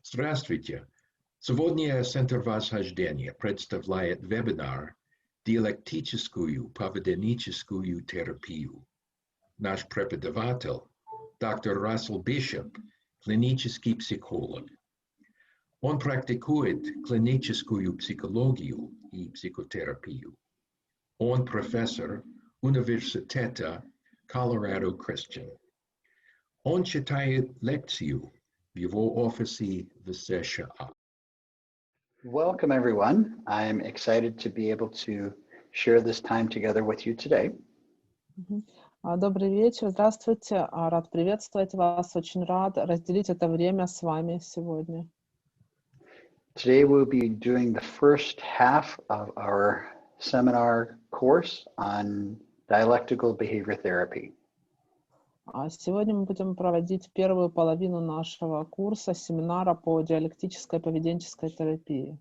Здравствуйте! Сегодня Центр Восхождения представляет вебинар «Диалектическую поведенческую терапию». Наш преподаватель, доктор Рассел Бишоп, клинический психолог. Он практикует клиническую психологию и психотерапию. Он профессор университета Колорадо Кристиан. Он читает лекцию в его офисе в США. Welcome, everyone. I'm excited to be able to share this time together with you today. Добрый вечер, здравствуйте. Рад приветствовать вас. Очень рад разделить это время с вами сегодня. Today we'll be doing the first half of our seminar course on dialectical behavior therapy. Сегодня мы будем проводить первую половину нашего курса, семинара по диалектической поведенческой терапии.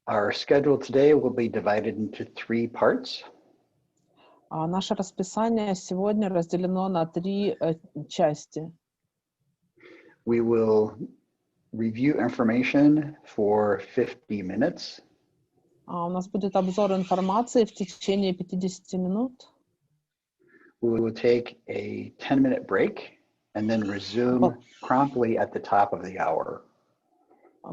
Our schedule today will be divided into 3 parts. Наше расписание сегодня разделено на 3 части. We will review information for 50 minutes. У нас будет обзор информации в течение 50 минут. We will take a 10-minute break and then resume promptly at the top of the hour.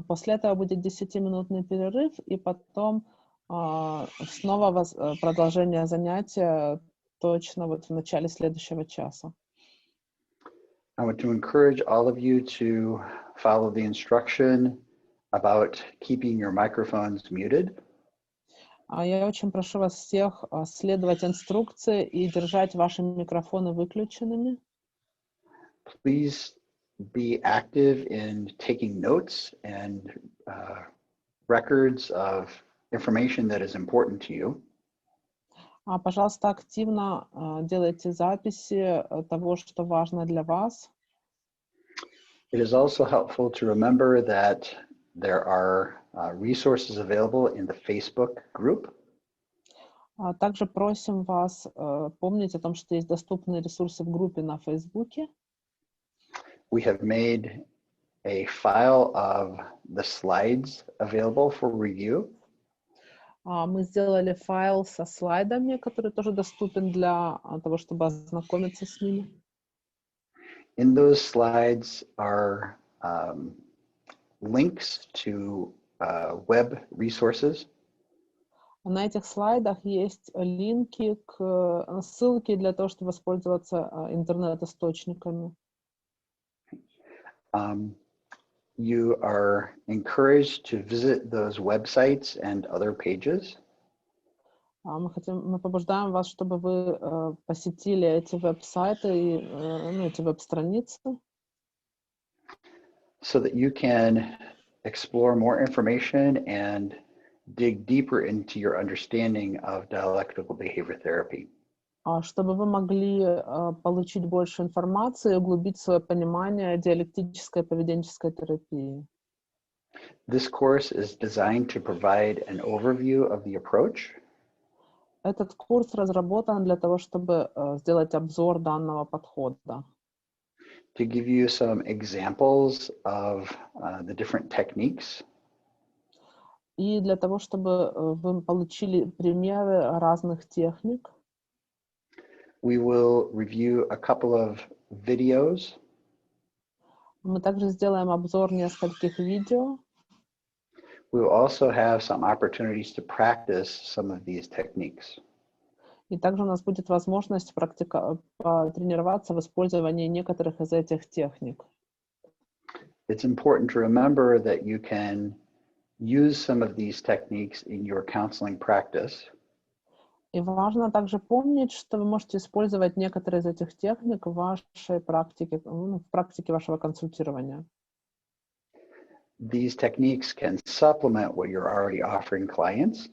После этого будет 10-минутный перерыв, и потом снова продолжение занятия точно вот в начале следующего часа. I want to encourage all of you to follow the instruction about keeping your microphones muted. Я очень прошу вас всех следовать инструкции и держать ваши микрофоны выключенными. Please be active in taking notes and records of information that is important to you. Пожалуйста, активно делайте записи того, что важно для вас. It is also helpful to remember that there are resources available in the Facebook group. Также просим вас помнить о том, что есть доступные ресурсы в группе на Фейсбуке. We have made a file of the slides available for review. Мы сделали файл со слайдами, который тоже доступен для того, чтобы ознакомиться с ними. In those slides are links to web resources. На этих слайдах есть линки, ссылки для того, чтобы воспользоваться интернет-источниками. You are encouraged to visit those websites and other pages. Мы побуждаем вас, чтобы вы посетили эти веб-сайты и эти веб-страницы. So that you can explore more information and dig deeper into your understanding of dialectical behavior therapy. Чтобы вы могли получить больше информации и углубить свое понимание диалектической поведенческой терапии. This course is designed to provide an overview of the approach. Этот курс разработан для того, чтобы сделать обзор данного подхода. To give you some examples of the different techniques. И для того, чтобы вы получили примеры разных техник. We will review a couple of videos. Мы также сделаем обзор нескольких видео. We will also have some opportunities to practice some of these techniques. И также у нас будет возможность потренироваться в использовании некоторых из этих техник. It's important to remember that you can use some of these techniques in your counseling practice. И важно также помнить, что вы можете использовать некоторые из этих техник в вашей практике, в практике вашего консультирования. These techniques can supplement what you're already offering clients.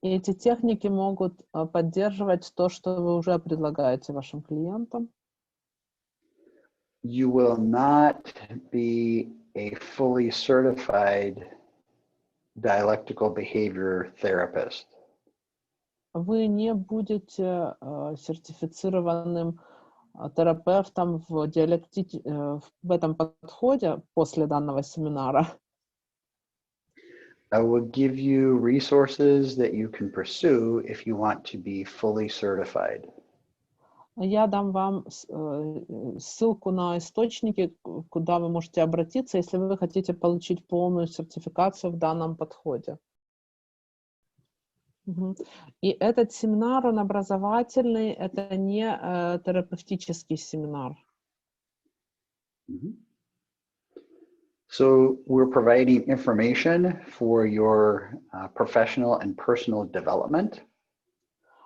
И эти техники могут поддерживать то, что вы уже предлагаете вашим клиентам. You will not be a fully certified dialectical behavior therapist. Вы не будете сертифицированным терапевтом в этом подходе после данного семинара. I will give you resources that you can pursue if you want to be fully certified. Я дам вам ссылку на источники, куда вы можете обратиться, если вы хотите получить полную сертификацию в данном подходе. И этот семинар, он образовательный, это не терапевтический семинар. So we're providing information for your professional and personal development.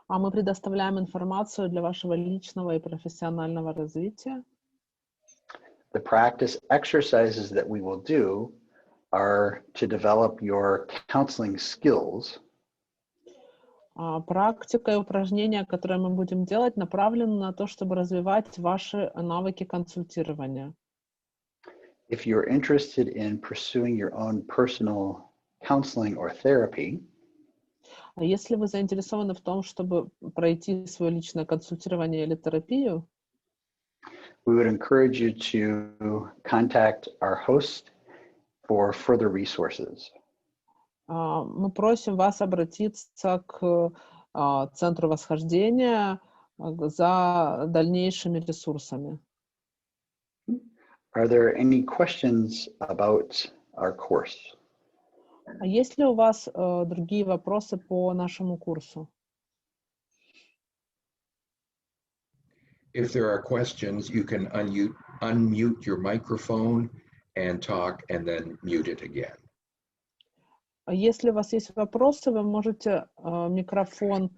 А мы предоставляем информацию для вашего личного и профессионального развития. The practice exercises that we will do are to develop your counseling skills. Практика и упражнения, которые мы будем делать, направлены на то, чтобы развивать ваши навыки консультирования. If you're interested in pursuing your own personal counseling or therapy, Если вы заинтересованы в том, чтобы пройти свое личное консультирование или терапию, we would encourage you to contact our host for further resources. мы просим вас обратиться к Центру Восхождения за дальнейшими ресурсами. Are there any questions about our course? Есть ли у вас другие вопросы по нашему курсу? If there are questions, you can unmute your microphone and talk and then mute it again. Если у вас есть вопросы, вы можете микрофон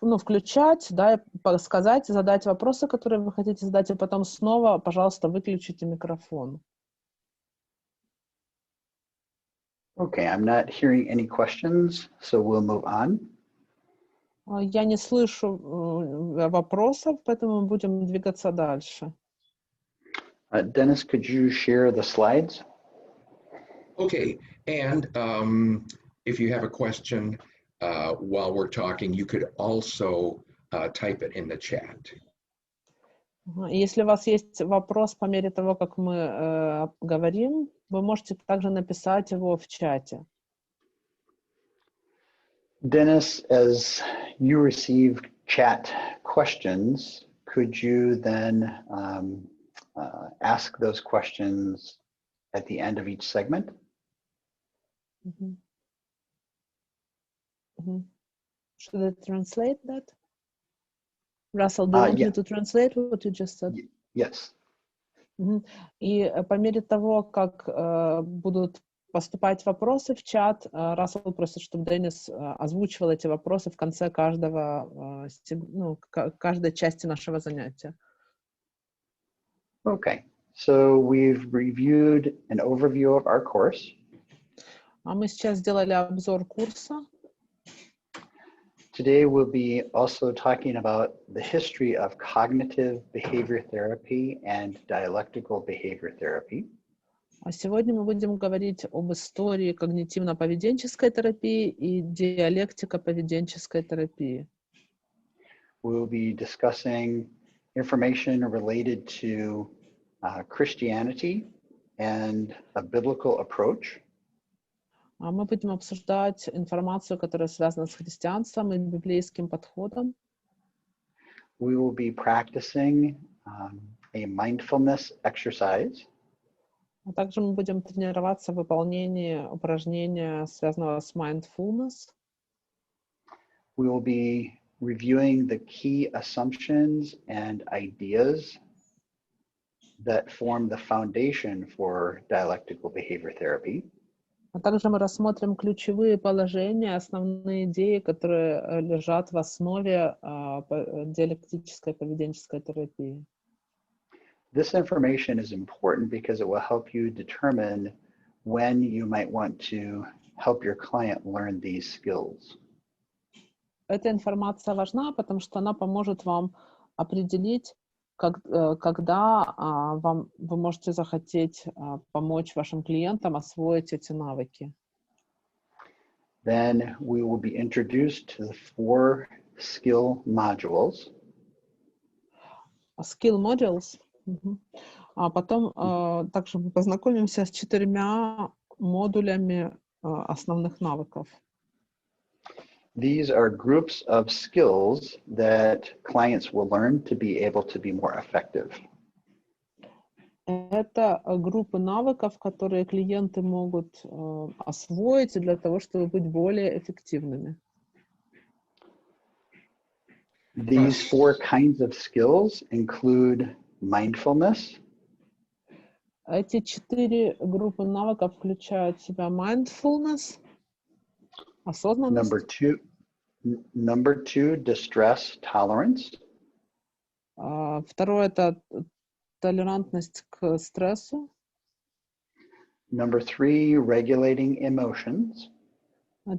включать, да, сказать, задать вопросы, которые вы хотите задать, и потом снова, пожалуйста, выключите микрофон. Okay, I'm not hearing any questions, so we'll move on. Я не слышу вопросов, поэтому мы будем двигаться дальше. Dennis, could you share the slides? Okay, and if you have a question while we're talking, you could also type it in the chat. Если у вас есть вопрос по мере того, как мы говорим, вы можете также написать его в чате. Dennis, as you receive chat questions, could you then ask those questions at the end of each segment? Should I translate that? Russell, do you want me to translate what you just said? Yes. И по мере того, как будут поступать вопросы в чат, Рассел просит, чтобы Денис озвучивал эти вопросы в конце каждой части нашего занятия. Okay, so we've reviewed an overview of our course. А мы сейчас сделали обзор курса. Today we'll be also talking about the history of cognitive behavior therapy and dialectical behavior therapy. А сегодня мы будем говорить об истории когнитивно-поведенческой терапии и диалектико-поведенческой терапии. We'll be discussing information related to Christianity and a biblical approach. А мы будем обсуждать информацию, которая связана с христианством и библейским подходом. We will be practicing a mindfulness exercise. А также мы будем тренироваться в выполнении упражнения, связанного с mindfulness. We will be reviewing the key assumptions and ideas that form the foundation for dialectical behavior therapy. А также мы рассмотрим ключевые положения, основные идеи, которые лежат в основе диалектической поведенческой терапии. This information is important because it will help you determine when you might want to help your client learn these skills. Эта информация важна, потому что она поможет вам определить, когда вы можете захотеть помочь вашим клиентам освоить эти навыки. Then we will be introduced to the 4 skill modules. skill modules. А потом также мы познакомимся с 4 модулями основных навыков. These are groups of skills that clients will learn to be able to be more effective. Это группы навыков, которые клиенты могут освоить для того, чтобы быть более эффективными. These 4 kinds of skills include mindfulness. Эти 4 группы навыков включают в себя mindfulness, осознанность. Number two, distress tolerance. Второе — это толерантность к стрессу. Number 3, regulating emotions.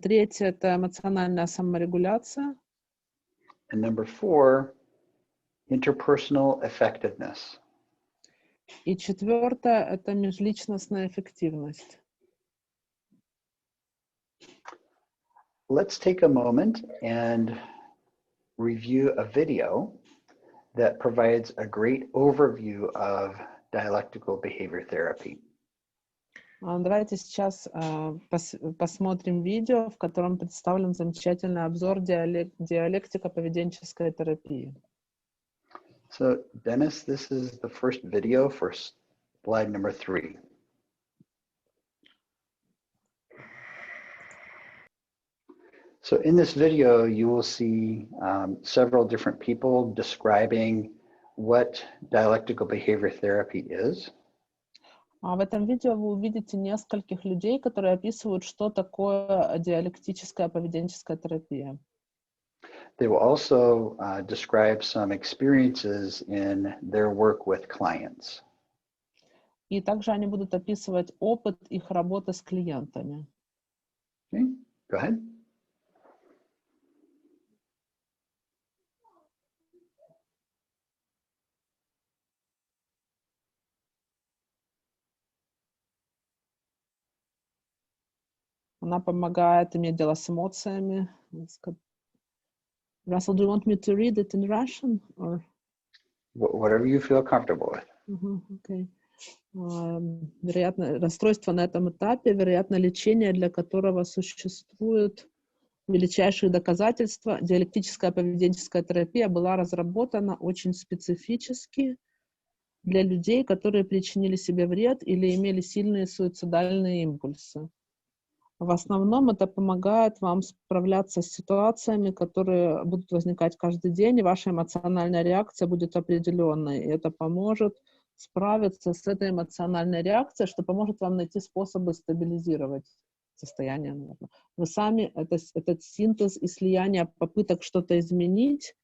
Третье — это эмоциональная саморегуляция. And number 4, interpersonal effectiveness. И четвертое — это межличностная эффективность. Let's take a moment and review a video that provides a great overview of dialectical behavior therapy. Давайте сейчас посмотрим видео, в котором представлен замечательный обзор диалектико-поведенческой терапии. So, Dennis, this is the first video for slide number 3. So in this video, you will see several different people describing what dialectical behavior therapy is. В этом видео вы увидите нескольких людей, которые описывают, что такое диалектическая поведенческая терапия. They will also describe some experiences in their work with clients. И также они будут описывать опыт их работы с клиентами. Okay, go ahead. Она помогает иметь дело с эмоциями. Russell, do you want me to read it in Russian? Or? Whatever you feel comfortable with. Okay. Вероятно, расстройство на этом этапе, вероятно, лечение, для которого существуют величайшие доказательства. Диалектическая поведенческая терапия была разработана очень специфически для людей, которые причинили себе вред или имели сильные суицидальные импульсы. В основном это помогает вам справляться с ситуациями, которые будут возникать каждый день, и ваша эмоциональная реакция будет определенной. И это поможет справиться с этой эмоциональной реакцией, что поможет вам найти способы стабилизировать состояние. Наверное. Вы сами, этот синтез и слияние попыток что-то изменить,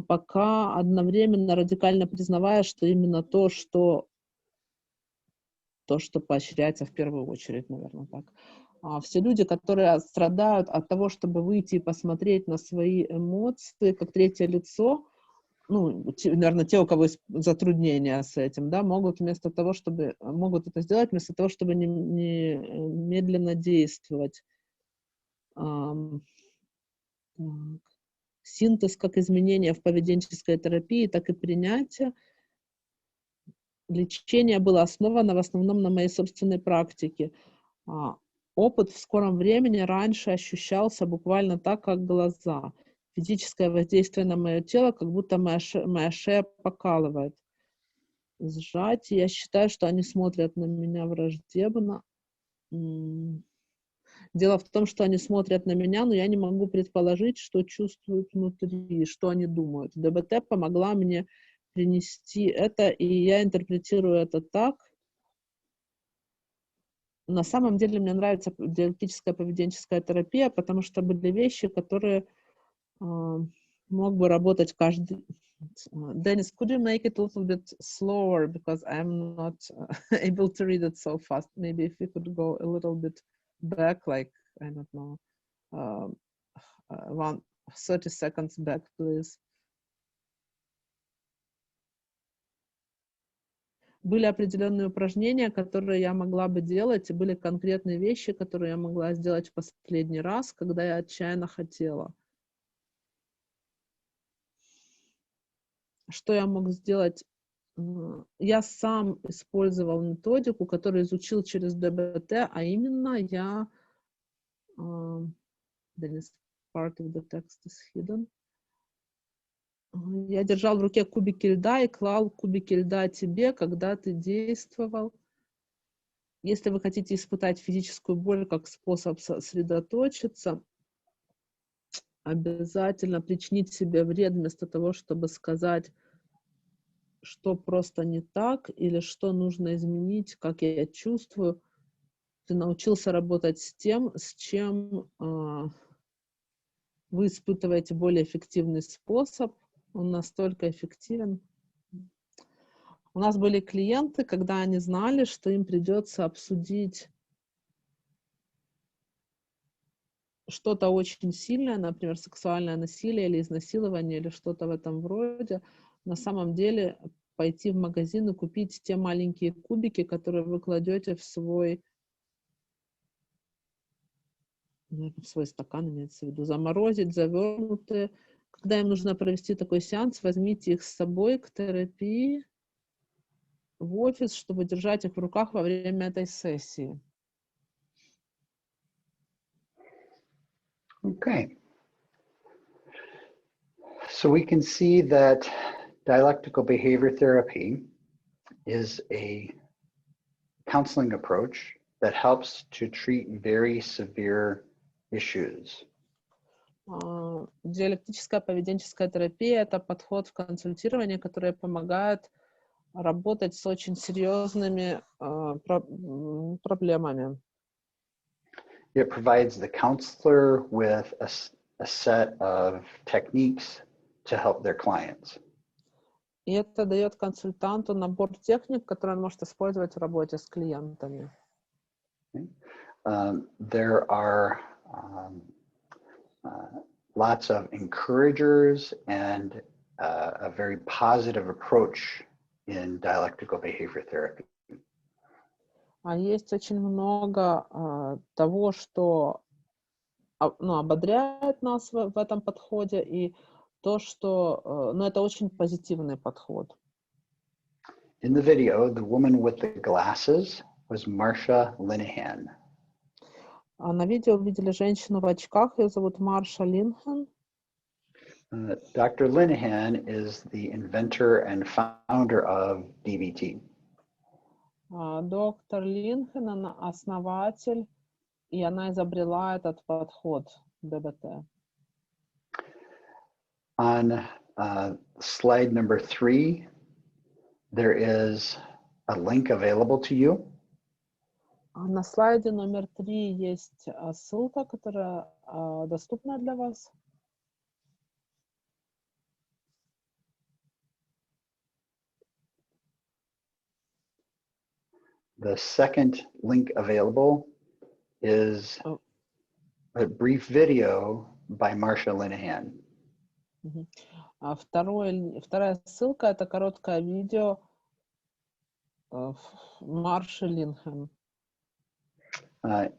пока одновременно радикально признавая, что именно то, что поощряется в первую очередь, наверное, так. Все люди, которые страдают от того, чтобы выйти и посмотреть на свои эмоции как третье лицо, наверное, те, у кого есть затруднения с этим, да, могут это сделать вместо того, чтобы медленно действовать. Синтез как изменение в поведенческой терапии, так и принятие. Лечение было основано в основном на моей собственной практике. Опыт в скором времени раньше ощущался буквально так, как глаза. Физическое воздействие на мое тело, как будто моя шея покалывает. Сжать. Я считаю, что они смотрят на меня враждебно. Дело в том, что они смотрят на меня, но я не могу предположить, что чувствуют внутри, что они думают. ДБТ помогла мне принести это, и я интерпретирую это так. На самом деле мне нравится диалектическая поведенческая терапия, потому что были вещи, которые мог бы работать каждый. Dennis, could you make it a little bit slower because I'm not able to read it so fast? Maybe if you could go a little bit back, like, I don't know, 30 seconds back, please. Были определенные упражнения, которые я могла бы делать, и были конкретные вещи, которые я могла сделать в последний раз, когда я отчаянно хотела. что я мог сделать? Я сам использовал методику, которую изучил через ДБТ, а именно я... Then part of the text is hidden. Я держал в руке кубики льда и клал кубики льда тебе, когда ты действовал. Если вы хотите испытать физическую боль как способ сосредоточиться, обязательно причинить себе вред вместо того, чтобы сказать, что просто не так или что нужно изменить, как я чувствую. Ты научился работать с тем, с чем вы испытываете более эффективный способ. Он настолько эффективен. У нас были клиенты, когда они знали, что им придется обсудить что-то очень сильное, например, сексуальное насилие или изнасилование или что-то в этом роде, на самом деле пойти в магазин и купить те маленькие кубики, которые вы кладете в свой, наверное, в свой стакан, имеется в виду, заморозить, завернутые. Когда им нужно провести такой сеанс, возьмите их с собой к терапии в офис, чтобы держать их в руках во время этой сессии. Okay. So we can see that dialectical behavior therapy is a counseling approach that helps to treat very severe issues. Диалектическая поведенческая терапия — это подход в консультировании, который помогает работать с очень серьезными проблемами. It provides the counselor with a set of techniques to help their clients. И это дает консультанту набор техник, которые он может использовать в работе с клиентами. There are lots of encouragers and a very positive approach in dialectical behavior therapy. А есть очень много того, что ободряет нас в этом подходе, и то, что это очень позитивный подход. In the video, the woman with the glasses was Marsha Linehan. На видео видели женщину в очках, ее зовут Марша Линхан. Dr. Linehan is the inventor and founder of DBT. Доктор Линхан, она основатель, и она изобрела этот подход ДБТ. On slide number 3, there is a link available to you. На слайде номер 3 есть ссылка, которая доступна для вас. The second link available is a brief video by Marsha Linehan. Вторая ссылка — это короткое видео Марши Линхан.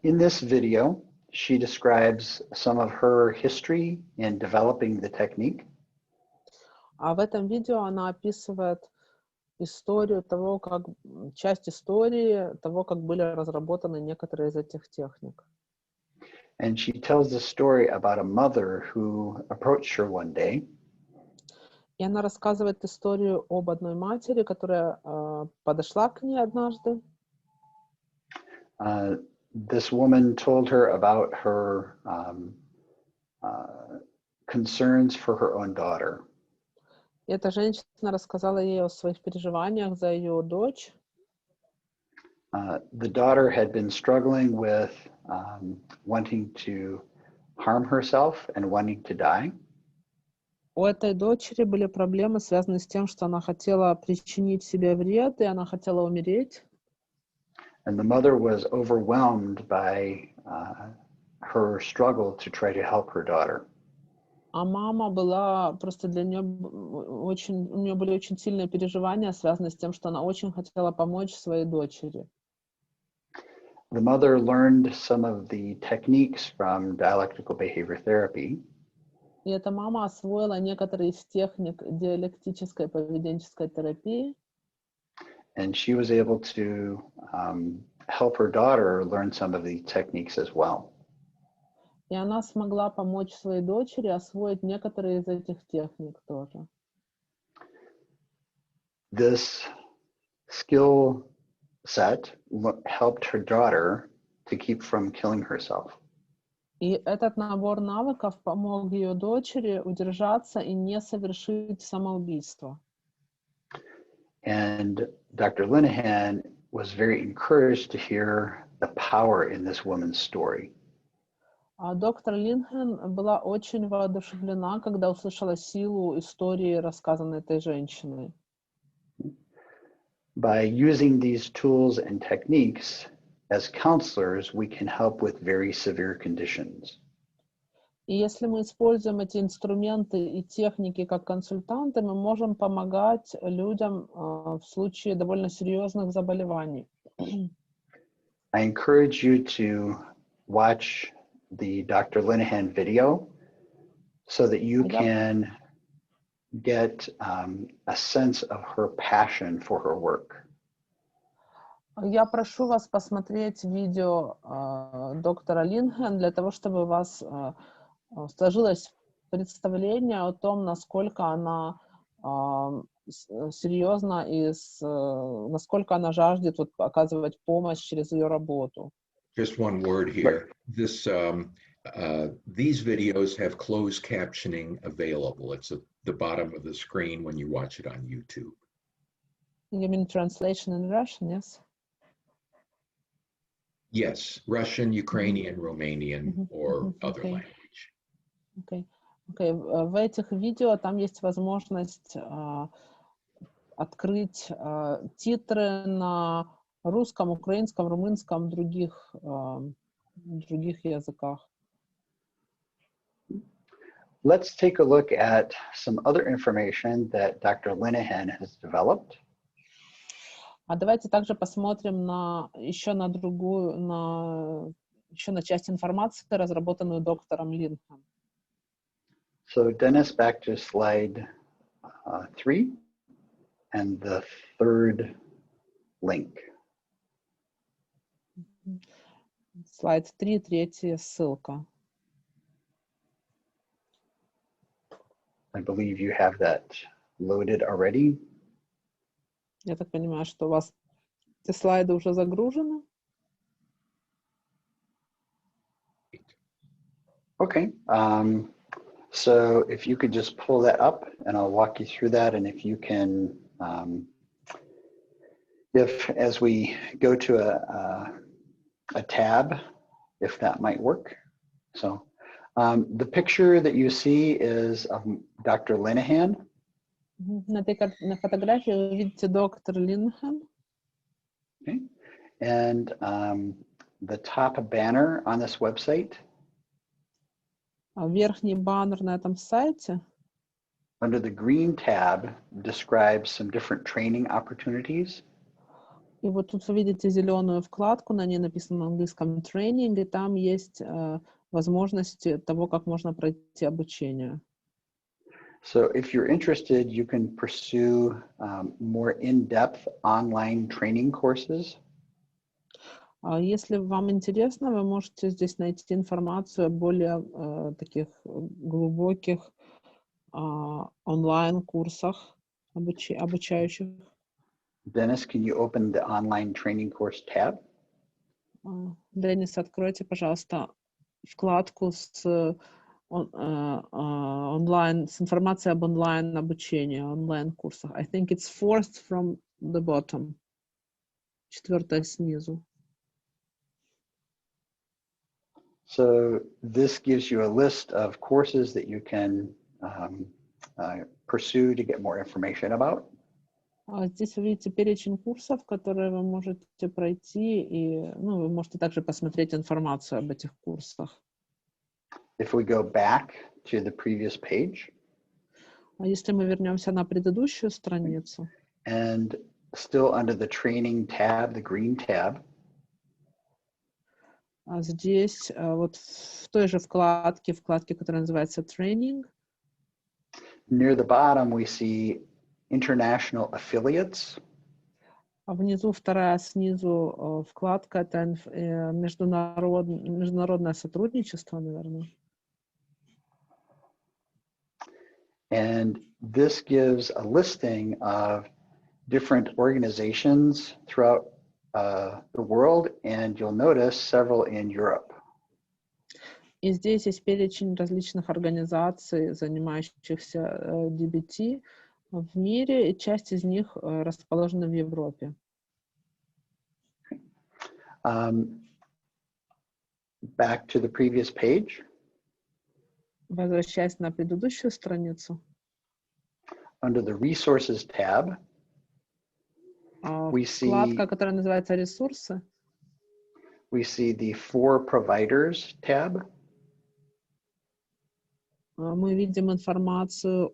In this video, she describes some of her history in developing the technique. А в этом видео она описывает историю того, часть истории того, как были разработаны некоторые из этих техник. And she tells the story about a mother who approached her one day. И она рассказывает историю об одной матери, которая подошла к ней однажды. This woman told her about her concerns for her own daughter. И эта женщина рассказала ей о своих переживаниях за ее дочь. The daughter had been struggling with wanting to harm herself and wanting to die. У этой дочери были проблемы, связанные с тем, что она хотела причинить себе вред, и она хотела умереть. And the mother was overwhelmed by her struggle to try to help her daughter. А мама была просто у нее были очень сильные переживания, связанные с тем, что она очень хотела помочь своей дочери. The mother learned some of the techniques from dialectical behavior therapy. И эта мама освоила некоторые из техник диалектической поведенческой терапии. And she was able to help her daughter learn some of the techniques as well. И она смогла помочь своей дочери освоить некоторые из этих техник тоже. This skill set helped her daughter to keep from killing herself. И этот набор навыков помог ее дочери удержаться и не совершить самоубийство. And Dr. Linehan was very encouraged to hear the power in this woman's story. А доктор Линхен была очень воодушевлена, когда услышала силу истории, рассказанной этой женщиной. By using these tools and techniques, as counselors, we can help with very severe conditions. И если мы используем эти инструменты и техники как консультанты, мы можем помогать людям в случае довольно серьезных заболеваний. I encourage you to watch the Dr. Linehan video so that you can get a sense of her passion for her work. Я прошу вас посмотреть видео доктора Линхен для того, чтобы у вас сложилось представление о том, насколько она серьезна и насколько она жаждет оказывать помощь через ее работу. Just one word here. These videos have closed captioning available. It's at the bottom of the screen when you watch it on YouTube. You mean translation in Russian, yes? Yes, Russian, Ukrainian, Romanian, or other language. Okay. В этих видео там есть возможность открыть титры на русском, украинском, румынском, других языках. Let's take a look at some other information that Dr. Linehan has developed. А давайте также посмотрим еще на часть информации, разработанную доктором Линхен. So Dennis, back to slide 3 and the third link. Слайд 3, третья ссылка. I believe you have that loaded already. Я так понимаю, что у вас эти слайды уже загружены. Okay. So if you could just pull that up and I'll walk you through that. And if you can, as we go to a tab, if that might work. So the picture that you see is of Dr. Linehan. На фотографии вы видите доктор Линхен. Okay. And the top banner on this website. Верхний баннер на этом сайте. Under the green tab describes some different training opportunities. И вот тут вы видите зеленую вкладку, на ней написано на английском training, и там есть возможности того, как можно пройти обучение. So if you're interested, you can pursue more in-depth online training courses. Если вам интересно, вы можете здесь найти информацию о более таких глубоких онлайн-курсах обучающих. Dennis, can you open the online training course tab? Денис, откройте, пожалуйста, вкладку с онлайн, с информацией об онлайн-обучении, онлайн-курсах. I think it's fourth from the bottom. 4 снизу. So this gives you a list of courses that you can pursue to get more information about. Здесь вы видите перечень курсов, которые вы можете пройти, и вы можете также посмотреть информацию об этих курсах. If we go back to the previous page. Если мы вернемся на предыдущую страницу. And still under the training tab, the green tab. Здесь вот в той же вкладке, которая называется Training. Near the bottom, we see international affiliates. А внизу вторая снизу вкладка — это международное сотрудничество, наверное. And this gives a listing of different organizations throughout the world, and you'll notice several in Europe. И здесь есть перечень различных организаций, занимающихся DBT в мире, и часть из них расположена в Европе. Back to the previous page. Возвращаясь на предыдущую страницу. Under the Resources tab, we вкладка, которая называется «Ресурсы». We see the For Providers tab. Мы видим информацию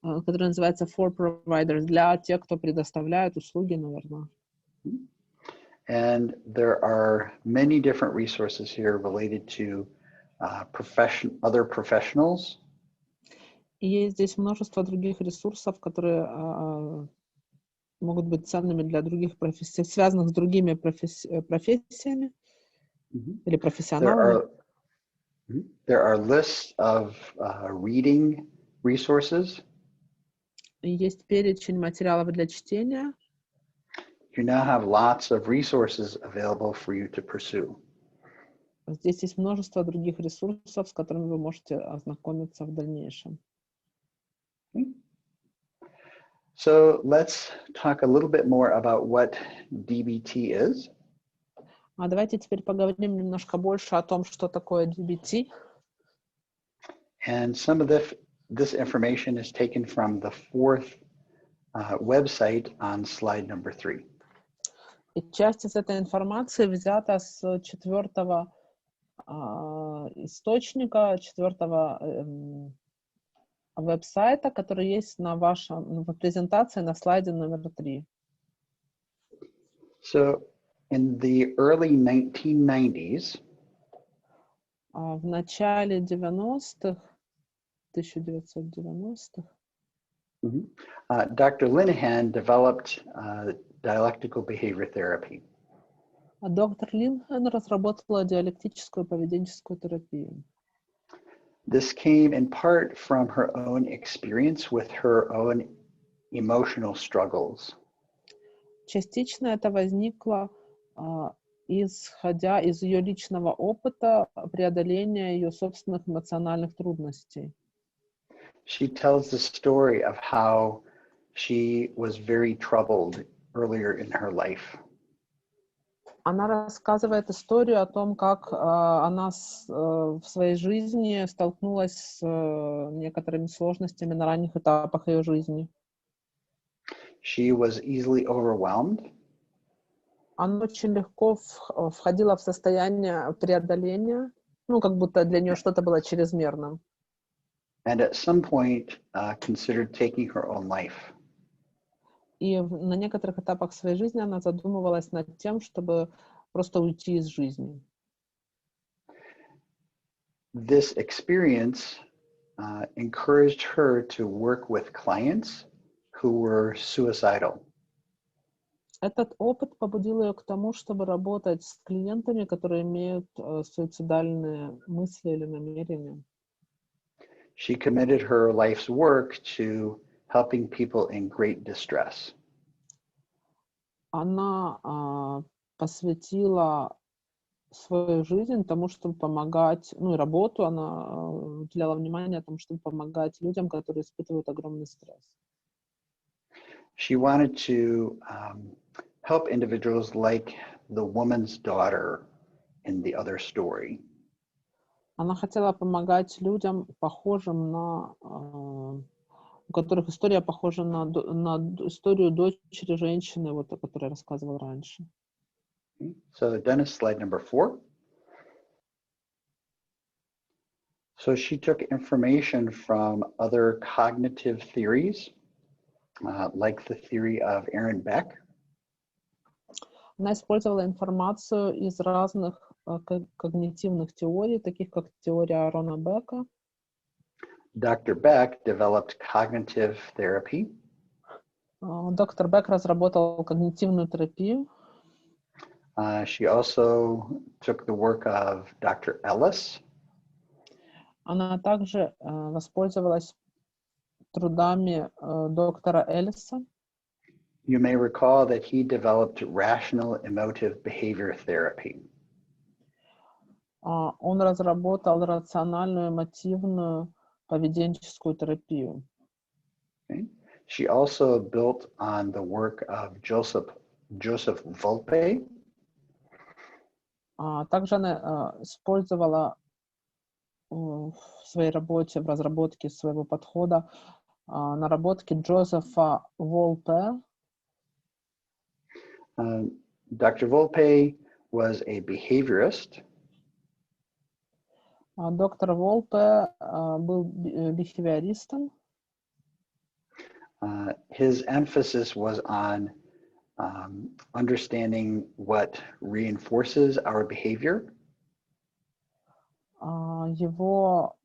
которая называется For Providers, для тех, кто предоставляет услуги, наверное. And there are many different resources here related to other professionals. И есть здесь множество других ресурсов, которые могут быть ценными для других профессий, связанных с другими профессиями или профессионалами. There are lists of reading resources. Есть перечень материалов для чтения. You now have lots of resources available for you to pursue. Здесь есть множество других ресурсов, с которыми вы можете ознакомиться в дальнейшем. So let's talk a little bit more about what DBT is. А давайте теперь поговорим немножко больше о том, что такое DBT. And some of this information is taken from the fourth website on slide number 3. И часть из этой информации взята с 4-го источника, 4-го веб-сайта, который есть на вашем презентации на слайде номер 3. So in the early 1990s, в начале 1990-х, Dr. Linehan developed dialectical behavior therapy. Доктор Линхен разработала диалектическую поведенческую терапию. This came in part from her own experience with her own emotional struggles. Частично это возникло, исходя из ее личного опыта преодоления ее собственных эмоциональных трудностей. She tells the story of how she was very troubled earlier in her life. Она рассказывает историю о том, как она в своей жизни столкнулась с некоторыми сложностями на ранних этапах ее жизни. She was easily overwhelmed. Она очень легко входила в состояние преодоления, как будто для нее что-то было чрезмерным. And at some point considered taking her own life. И на некоторых этапах своей жизни она задумывалась над тем, чтобы просто уйти из жизни. This experience encouraged her to work with clients who were suicidal. Этот опыт побудил ее к тому, чтобы работать с клиентами, которые имеют суицидальные мысли или намерения. She committed her life's work to helping people in great distress. Она посвятила свою жизнь тому, чтобы помогать, и работу она уделяла внимание тому, чтобы помогать людям, которые испытывают огромный стресс. She wanted to help individuals like the woman's daughter in the other story. Она хотела помогать людям, похожим на, у которых история похожа на историю дочери женщины, о которой я рассказывала раньше. So Dennis, slide number 4. So she took information from other cognitive theories, like the theory of Aaron Beck. Она использовала информацию из разных когнитивных теорий, таких как теория Аарона Бека. Dr. Beck developed cognitive therapy. Доктор Бек разработал когнитивную терапию. She also took the work of Dr. Ellis. Она также воспользовалась трудами доктора Эллиса. You may recall that he developed rational emotive behavior therapy. Он разработал рациональную эмотивную поведенческую терапию. Okay. She also built on the work of Joseph Volpe. Также она использовала в своей работе, в разработке своего подхода наработки Джозефа Волпе. Dr. Volpe was a behaviorist. Доктор Волпе был бихевиористом. His emphasis was on understanding what reinforces our behavior. Его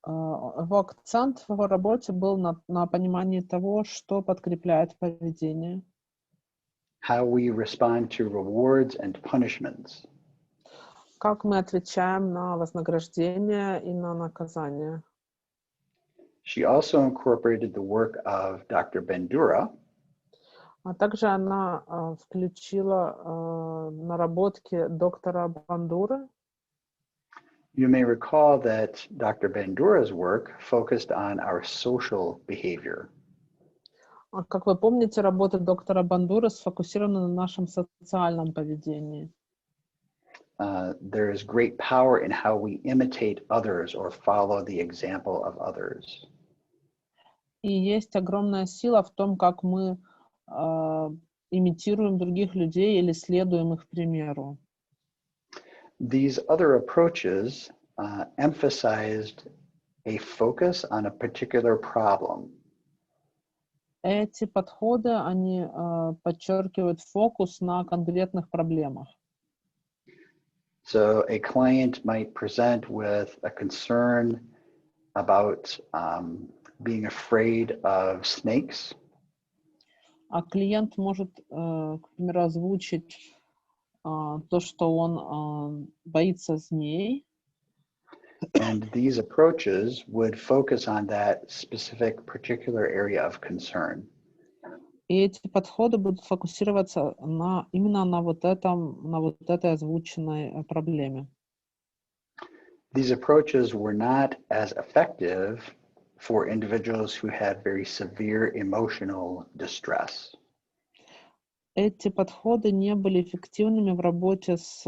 акцент в его работе был на понимании того, что подкрепляет поведение. How we respond to rewards and punishments. Как мы отвечаем на вознаграждение и на наказание. She also incorporated the work of Dr. Bandura. Также она включила наработки доктора Бандуры. You may recall that Dr. Bandura's work focused on our social behavior. Как вы помните, работа доктора Бандуры сфокусирована на нашем социальном поведении. There is great power in how we imitate others or follow the example of others. И есть огромная сила в том, как мы имитируем других людей или следуем их примеру. These other approaches emphasized a focus on a particular problem. Эти подходы, они подчеркивают фокус на конкретных проблемах. So a client might present with a concern about being afraid of snakes. Клиент может, к примеру, озвучить то, что он боится змей. And these approaches would focus on that specific particular area of concern. И эти подходы будут фокусироваться именно на этой озвученной проблеме. These approaches were not as effective for individuals who had very severe emotional distress. Эти подходы не были эффективными в работе с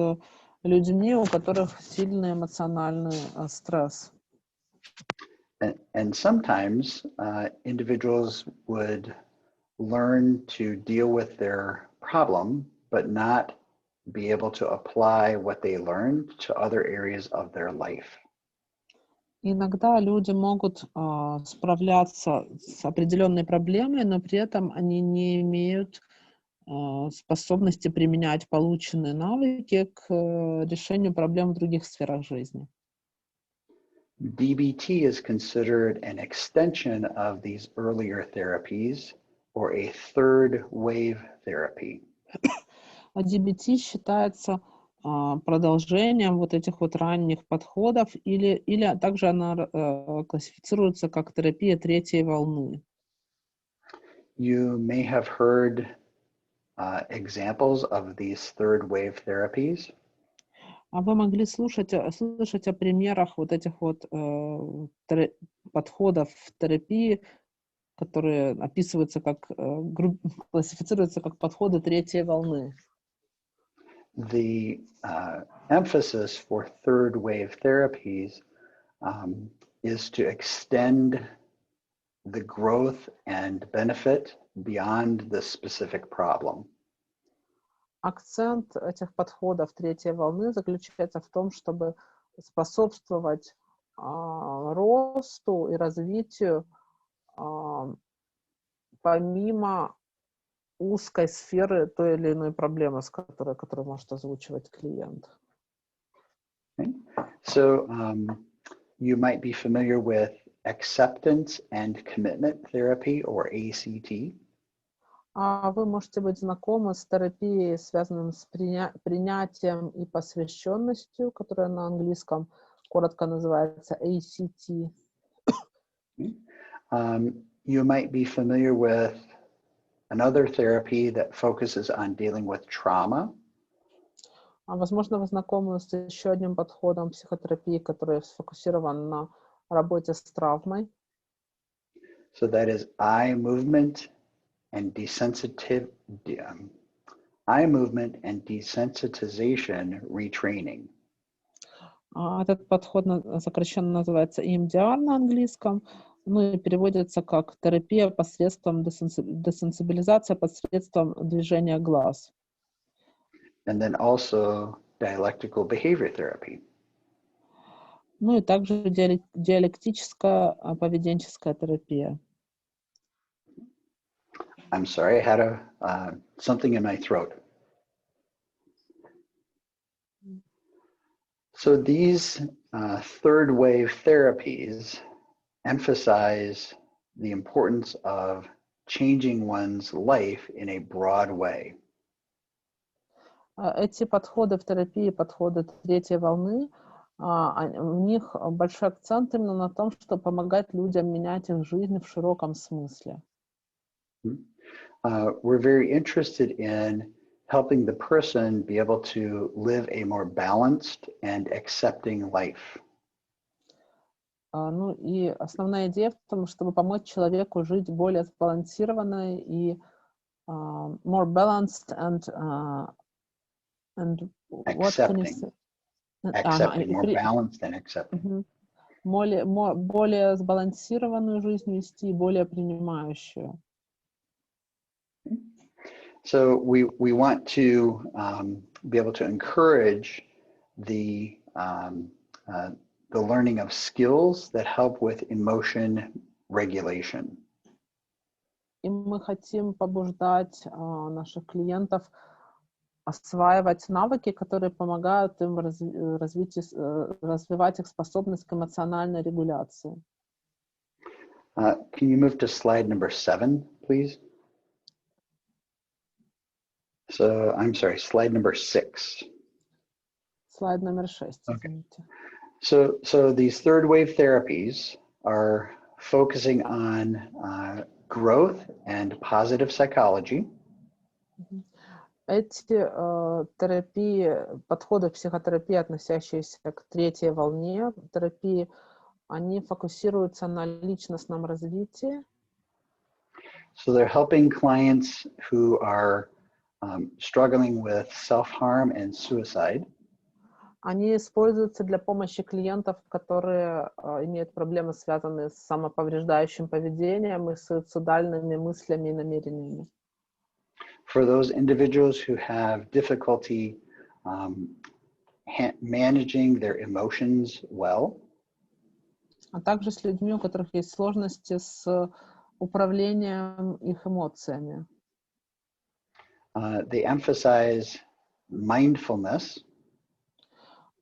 людьми, у которых сильный эмоциональный стресс. And sometimes individuals would learn to deal with their problem, but not be able to apply what they learned to other areas of their life. Иногда люди могут справляться с определенной проблемой, но при этом они не имеют способности применять полученные навыки к решению проблем в других сферах жизни. DBT is considered an extension of these earlier therapies or a third wave therapy. DBT считается продолжением вот этих вот ранних подходов, или также она классифицируется как терапия третьей волны. You may have heard examples of these third wave therapies. Вы могли слышать о примерах вот этих вот подходов в терапии, которые описываются классифицируются как подходы третьей волны. The emphasis for third wave therapies is to extend the growth and benefit beyond the specific problem. Акцент этих подходов третьей волны заключается в том, чтобы способствовать росту и развитию помимо узкой сферы той или иной проблемы, которую может озвучивать клиент. Okay. So you might be familiar with acceptance and commitment therapy, or ACT. А вы можете быть знакомы с терапией, связанной с принятием и посвященностью, которая на английском коротко называется ACT. You might be familiar with another therapy that focuses on dealing with trauma. Возможно, вы знакомы с еще одним подходом психотерапии, который сфокусирован на работе с травмой. So that is eye movement and desensitization retraining. Этот подход сокращенно называется EMDR на английском, ну и переводится как терапия посредством десенсибилизация посредством движения глаз. And then also dialectical behavior therapy. Ну и также диалектическая поведенческая терапия. I'm sorry, I had something in my throat. So these third wave therapies emphasize the importance of changing one's life in a broad way. Эти подходы в терапии, подходы третьей волны, у них большой акцент именно на том, что помогать людям менять их жизнь в широком смысле. We're very interested in helping the person be able to live a more balanced and accepting life. Ну и основная идея в том, чтобы помочь человеку жить более сбалансированной и more balanced and what can you say? Accepting, more balanced and accepting. Более сбалансированную жизнь вести, более принимающую. So we want to be able to encourage the learning of skills that help with emotion regulation. И мы хотим побуждать наших клиентов осваивать навыки, которые помогают им развивать их способность к эмоциональной регуляции. Can you move to slide number 7, please? So, I'm sorry, slide number 6. Слайд номер 6, Okay. извините. So these third wave therapies are focusing on growth and positive psychology. Эти терапии, подходы психотерапии, относящиеся к третьей волне терапии, они фокусируются на личностном развитии. So they're helping clients who are struggling with self-harm and suicide. Они используются для помощи клиентов, которые имеют проблемы, связанные с самоповреждающим поведением и суицидальными мыслями и намерениями. For those individuals who have difficulty managing their emotions well. А также с людьми, у которых есть сложности с управлением их эмоциями. They emphasize mindfulness.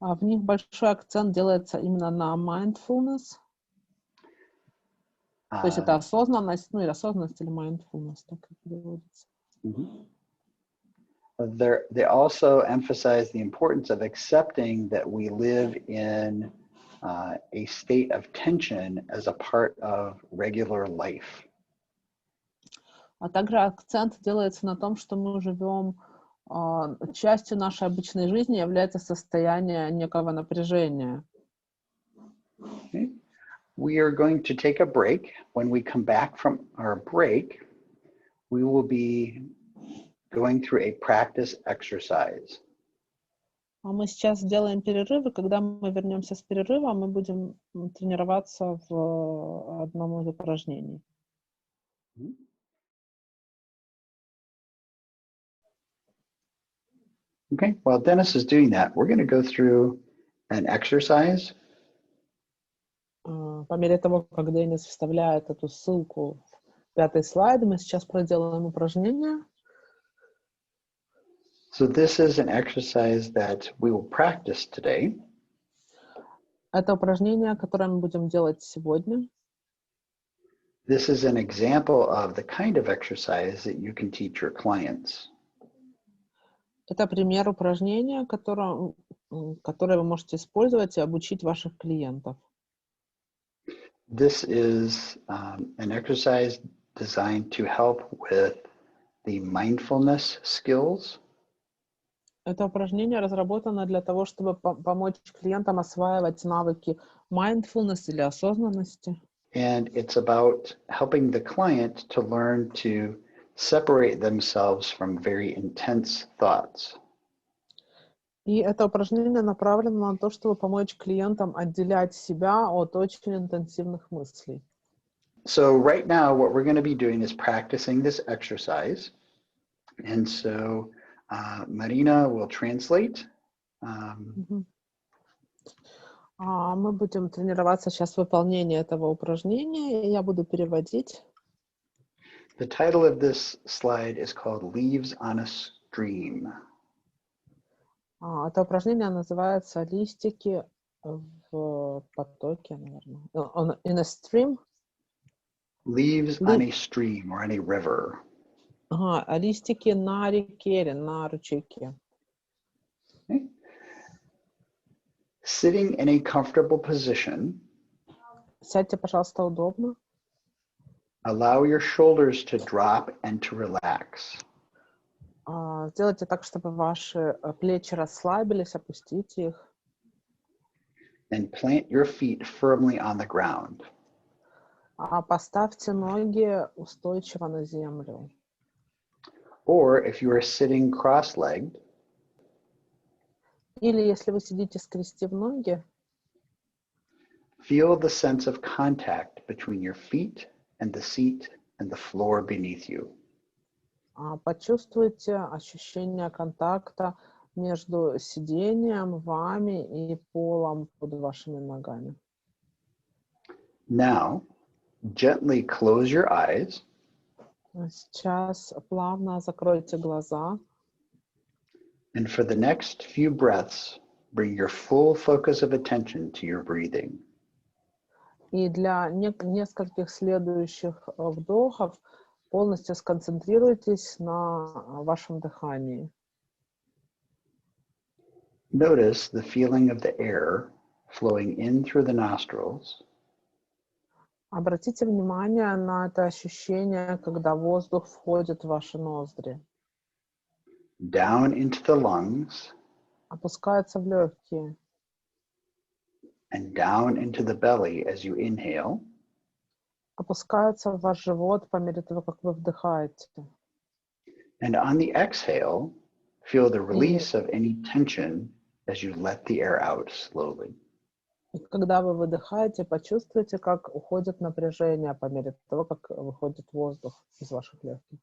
В них большой акцент делается именно на mindfulness. То есть это осознанность, ну или осознанность или mindfulness, так и переводится. They also emphasize the importance of accepting that we live in a state of tension as a part of regular life. А также акцент делается на том, что мы живем, частью нашей обычной жизни является состояние некого напряжения. Okay. We are going to take a break. When we come back from our break, we will be going through a practice exercise. А мы сейчас сделаем перерыв, и когда мы вернемся с перерыва, мы будем тренироваться в одном из упражнений. Okay, while Dennis is doing that, we're going to go through an exercise. По мере того, как Денис вставляет эту ссылку в 5-й слайд, мы сейчас проделаем упражнение. So this is an exercise that we will practice today. Это упражнение, которое мы будем делать сегодня. This is an example of the kind of exercise that you can teach your clients. Это пример упражнения, которое вы можете использовать и обучить ваших клиентов. This is an exercise designed to help with the mindfulness skills. Это упражнение разработано для того, чтобы помочь клиентам осваивать навыки mindfulness или осознанности. And it's about helping the client to learn to separate themselves from very intense thoughts. И это упражнение направлено на то, чтобы помочь клиентам отделять себя от очень интенсивных мыслей. So right now, what we're going to be doing is practicing this exercise. And so Marina will translate. Мы будем тренироваться сейчас в выполнении этого упражнения, и я буду переводить. The title of this slide is called Leaves on a Stream. Это упражнение называется «Листики в потоке», наверное. In a stream. Leaves on a stream or on a river. Листики на реке или на ручейке. Okay. Sitting in a comfortable position. Сядьте, пожалуйста, удобно. Allow your shoulders to drop and to relax. Сделайте так, чтобы ваши плечи расслабились, опустите их. And plant your feet firmly on the ground. Поставьте ноги устойчиво на землю. Or if you are sitting cross-legged, или если вы сидите скрестив ноги, feel the sense of contact between your feet and the seat and the floor beneath you. Почувствуйте ощущение контакта между сидением, вами и полом под вашими ногами. Now, gently close your eyes. Сейчас плавно закройте глаза. And for the next few breaths, bring your full focus of attention to your breathing. И для нескольких следующих вдохов полностью сконцентрируйтесь на вашем дыхании. Notice the feeling of the air flowing in through the nostrils. Обратите внимание на это ощущение, когда воздух входит в ваши ноздри. Down into the lungs. Опускается в легкие. And down into the belly as you inhale. Опускается в ваш живот по мере того, как вы вдыхаете. And on the exhale, feel the release of any tension as you let the air out slowly. И когда вы выдыхаете, почувствуйте, как уходит напряжение по мере того, как выходит воздух из ваших легких.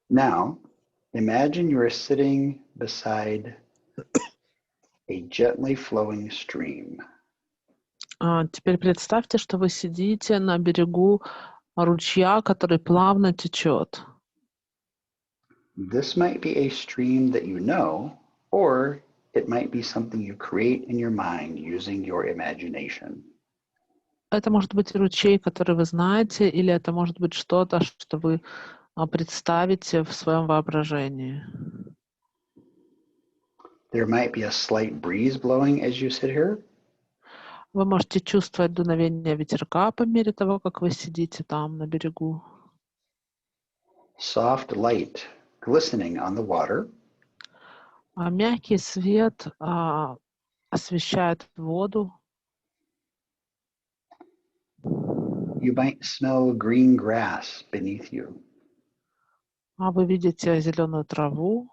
Now, imagine you are sitting beside a gently flowing stream. Теперь представьте, что вы сидите на берегу ручья, который плавно течет. This might be a stream that you know, or it might be something you create in your mind using your imagination. Это может быть ручей, который вы знаете, или это может быть что-то, что вы представите в своем воображении. There might be a slight breeze blowing as you sit here. Вы можете чувствовать дуновение ветерка по мере того, как вы сидите там на берегу. Soft light glistening on the water. Мягкий свет освещает воду. You might smell green grass beneath you. Вы видите зеленую траву.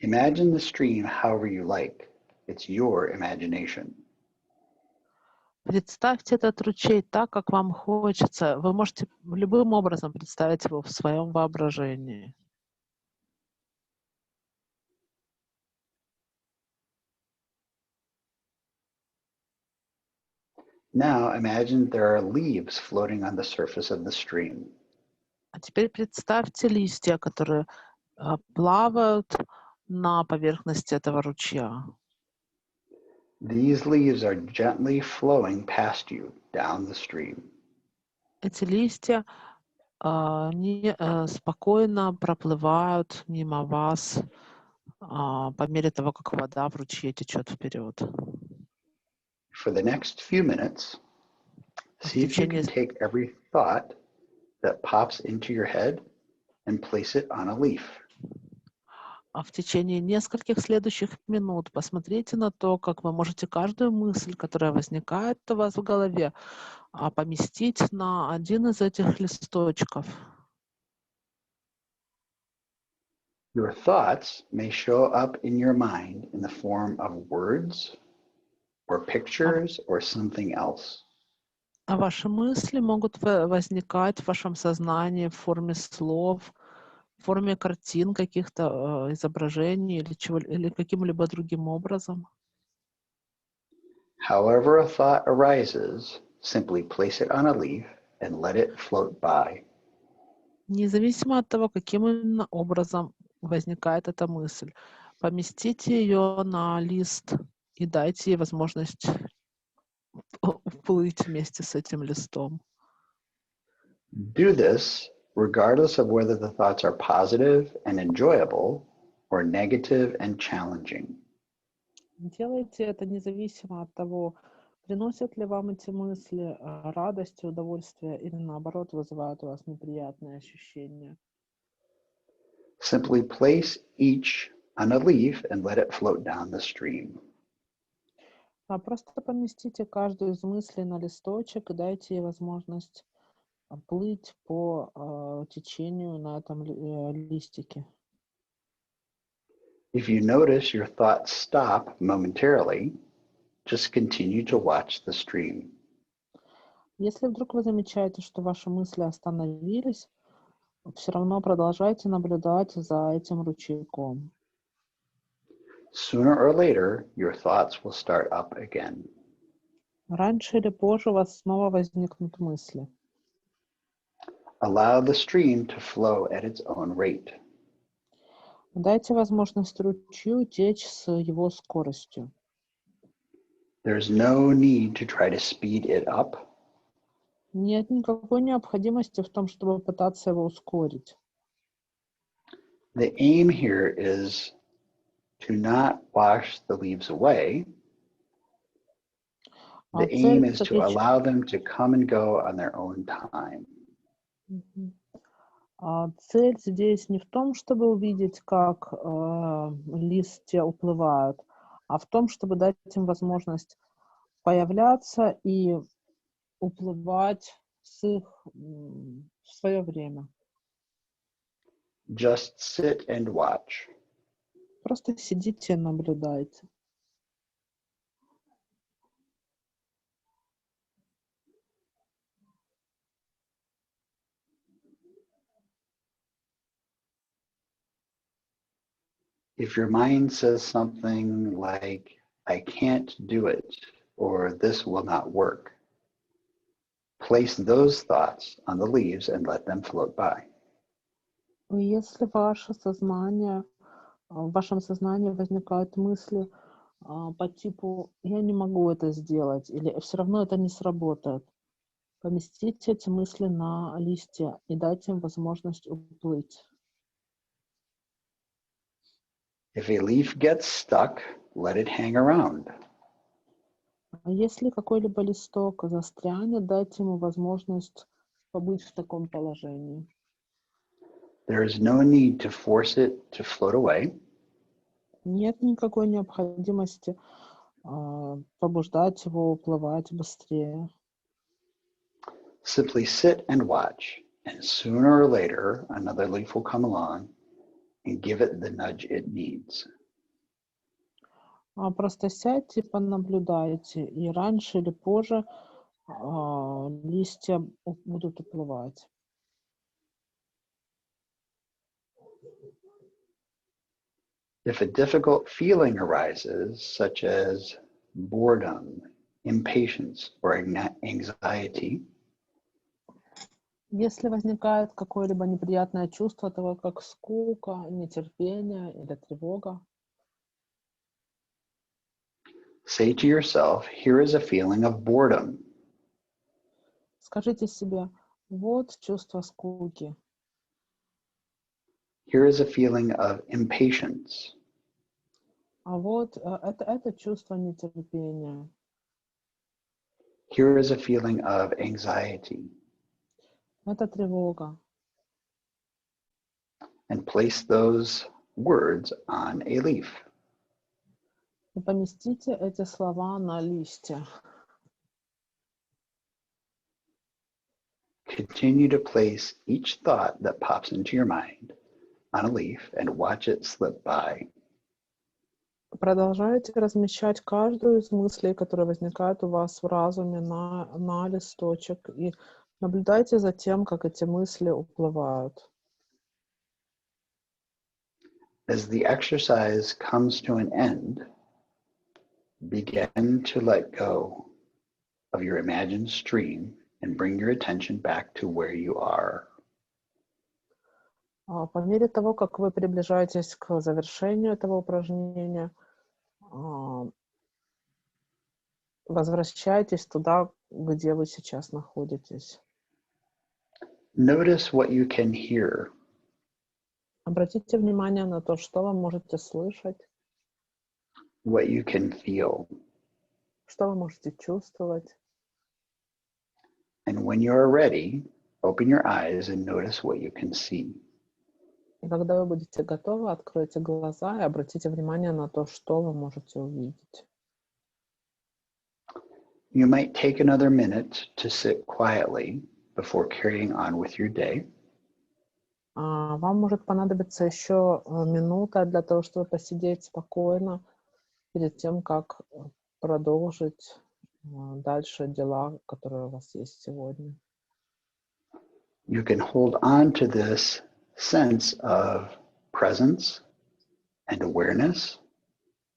Imagine the stream however you like. It's your imagination. Представьте этот ручей так, как вам хочется. Вы можете любым образом представить его в своем воображении. Now imagine there are leaves floating on the surface of the stream. А теперь представьте листья, которые плавают на поверхности этого ручья. These leaves are gently flowing past you down the stream. Эти листья спокойно проплывают мимо вас по мере того, как вода в ручье течет вперед. For the next few minutes, В see if you течение, can take every thought that pops into your head and place it on a leaf. в течение нескольких следующих минут посмотрите на то, как вы можете каждую мысль, которая возникает у вас в голове, поместить на один из этих листочков. Your thoughts may show up in your mind in the form of words or pictures or something else. А ваши мысли могут возникать в вашем сознании в форме слов, в форме картин, каких-то изображений или каким-либо другим образом. However a thought arises, simply place it on a leaf and let it float by. Независимо от того, каким именно образом возникает эта мысль, поместите ее на лист и дайте ей возможность уплыть вместе с этим листом. Do this regardless of whether the thoughts are positive and enjoyable or negative and challenging. Делайте это независимо от того, приносят ли вам эти мысли радость, удовольствие или наоборот вызывают у вас неприятные ощущения. Simply place each on a leaf and let it float down the stream. Просто поместите каждую из мыслей на листочек и дайте ей возможность плыть по течению на этом листике. If you notice your thoughts stop momentarily, just continue to watch the stream. Если вдруг вы замечаете, что ваши мысли остановились, все равно продолжайте наблюдать за этим ручейком. Sooner or later, your thoughts will start up again. Раньше или позже у вас снова возникнут мысли. Allow the stream to flow at its own rate. Дайте возможность ручью течь с его скоростью. There's no need to try to speed it up. Нет никакой необходимости в том, чтобы пытаться его ускорить. The aim here is to not wash the leaves away. The aim is to allow them to come and go on their own time. Цель здесь не в том, чтобы увидеть, как листья уплывают, а в том, чтобы дать им возможность появляться и уплывать в свое время. Just sit and watch. Просто сидите и наблюдайте. If your mind says something like, I can't do it, or this will not work, place those thoughts on the leaves and let them float by. Если в вашем сознании возникают мысли по типу «я не могу это сделать» или «все равно это не сработает», поместите эти мысли на листья и дайте им возможность уплыть. If a leaf gets stuck, let it hang around. Если какой-либо листок застрянет, дайте ему возможность побыть в таком положении. There is no need to force it to float away. Нет никакой необходимости побуждать его уплывать быстрее. Simply sit and watch, and sooner or later, another leaf will come along and give it the nudge it needs. Просто сядьте, понаблюдайте, и раньше или позже листья будут уплывать. If a difficult feeling arises, such as boredom, impatience, or anxiety, Если возникает какое-либо неприятное чувство, такое как скука, нетерпение или тревога, Say to yourself, here is a feeling of boredom. Скажите себе, вот чувство скуки, Here is a feeling of impatience. а вот это чувство нетерпения, Here is a feeling of anxiety. это тревога. And place those words on a leaf. И поместите эти слова на листе. Continue to place each thought that pops into your mind on a leaf and watch it slip by. Продолжайте размещать каждую из мыслей, которые возникают у вас в разуме, на листочек, и наблюдайте за тем, как эти мысли уплывают. As the exercise comes to an end, begin to let go of your imagined stream and bring your attention back to where you are. По мере того, как вы приближаетесь к завершению этого упражнения, возвращайтесь туда, где вы сейчас находитесь. Notice what you can hear. Обратите внимание на то, что вы можете слышать, What you can feel. что вы можете чувствовать. And when you are ready, open your eyes and notice what you can see. И когда вы будете готовы, откройте глаза и обратите внимание на то, что вы можете увидеть. You might take another minute to sit quietly before carrying on with your day. Вам может понадобиться еще минута для того, чтобы посидеть спокойно перед тем, как продолжить дальше дела, которые у вас есть сегодня. You can hold on to this sense of presence and awareness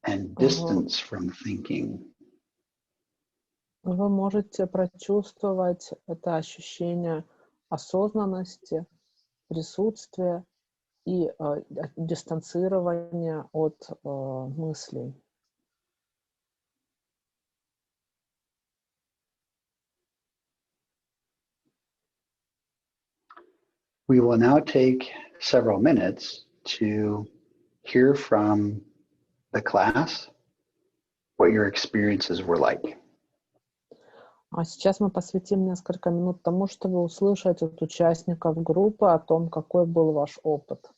and distance from thinking. Вы можете прочувствовать это ощущение осознанности, присутствия и дистанцирования от мыслей. We will now take several minutes to hear from the class what your experiences were like. А сейчас мы посвятим несколько минут тому, чтобы услышать от участников группы о том, какой был ваш опыт.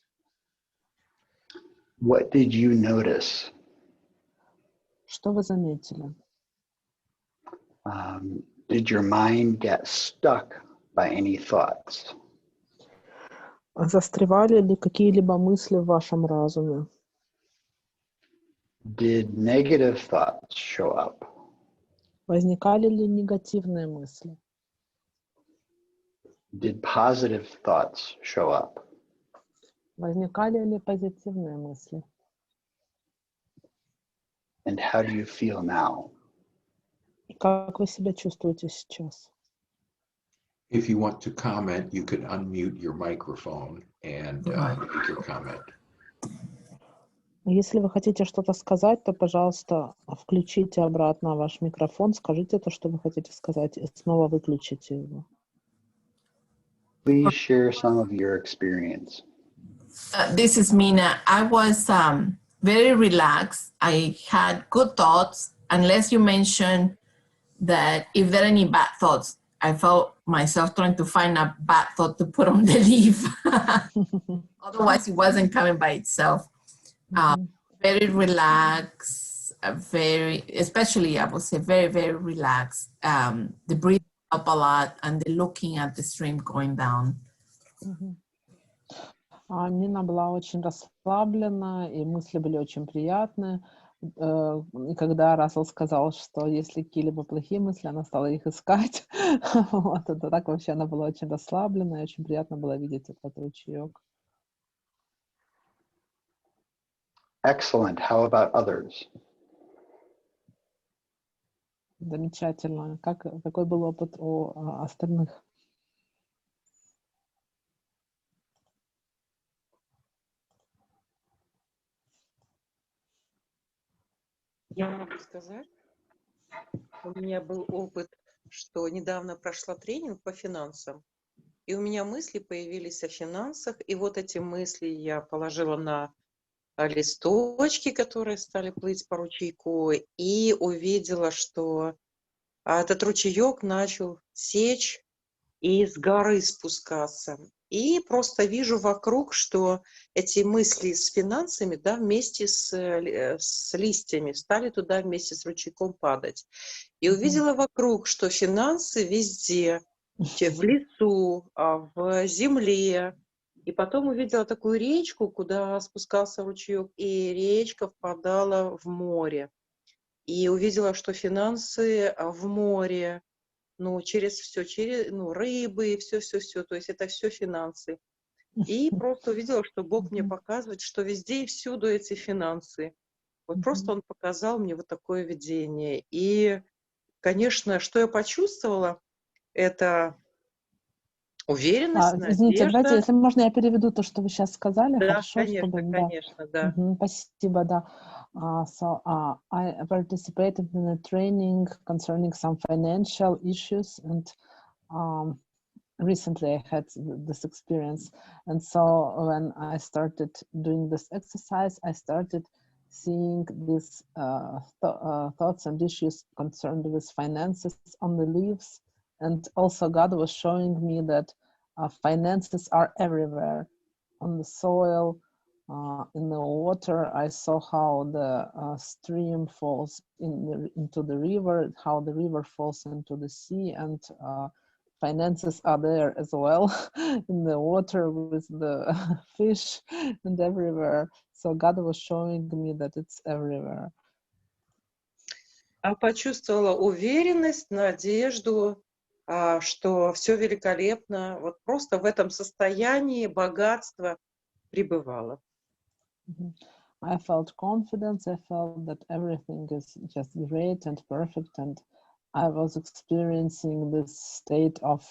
What did you notice? Что вы заметили? Did your mind get stuck by any thoughts? Застревали ли какие-либо мысли в вашем разуме? Did negative thoughts show up? Возникали ли негативные мысли? Did positive thoughts show up? Возникали ли позитивные мысли? And how do you feel now? Как вы себя чувствуете сейчас? If you want to comment, you could unmute your microphone and make your comment. Если вы хотите что-то сказать, то, пожалуйста, включите обратно ваш микрофон, скажите то, что вы хотите сказать, и снова выключите его. Please share some of your experience. This is Mina. I was very relaxed. I had good thoughts, unless you mention that if there are any bad thoughts. I felt myself trying to find a bad thought to put on the leaf. Otherwise, it wasn't coming by itself. Very relaxed, especially I would say very, very relaxed. The breathing up a lot and the looking at the stream going down. Нина была очень расслаблена, и мысли были очень приятные. И когда Рассел сказал, что если какие-либо плохие мысли, она стала их искать. Вот, это так вообще она была очень расслаблена, и очень приятно было видеть этот ручеек. Excellent. How about others? Замечательно. Какой был опыт у остальных? Я могу сказать. У меня был опыт, что недавно прошла тренинг по финансам, и у меня мысли появились о финансах, и вот эти мысли я положила на листочки, которые стали плыть по ручейку, и увидела, что этот ручеек начал течь и с горы спускаться. И просто вижу вокруг, что эти мысли с финансами, да, вместе с листьями стали туда вместе с ручейком падать. И увидела вокруг, что финансы везде, в лесу, в земле. И потом увидела такую речку, куда спускался ручеек, и речка впадала в море. И увидела, что финансы в море, ну, через все, через, ну, рыбы, все, то есть это все финансы. И просто увидела, что Бог мне показывает, что везде и всюду эти финансы. Вот просто Он показал мне вот такое видение. И, конечно, что я почувствовала, это уверенность, Извините, давайте, надежда. если можно, я переведу то, что вы сейчас сказали, Да, хорошо, чтобы, да. конечно, да. Спасибо, да. I participated in a training concerning some financial issues, and recently I had this experience. And so when I started doing this exercise, I started seeing these thoughts and issues concerned with finances on the leaves. And also God was showing me that finances are everywhere, on the soil, in the water. I saw how the stream falls into the river, how the river falls into the sea, and finances are there as well, in the water with the fish and everywhere. So God was showing me that it's everywhere. А почувствовала уверенность, надежду, что все великолепно. Вот просто в этом состоянии богатства пребывала. I felt confidence. I felt that everything is just great and perfect, and I was experiencing this state of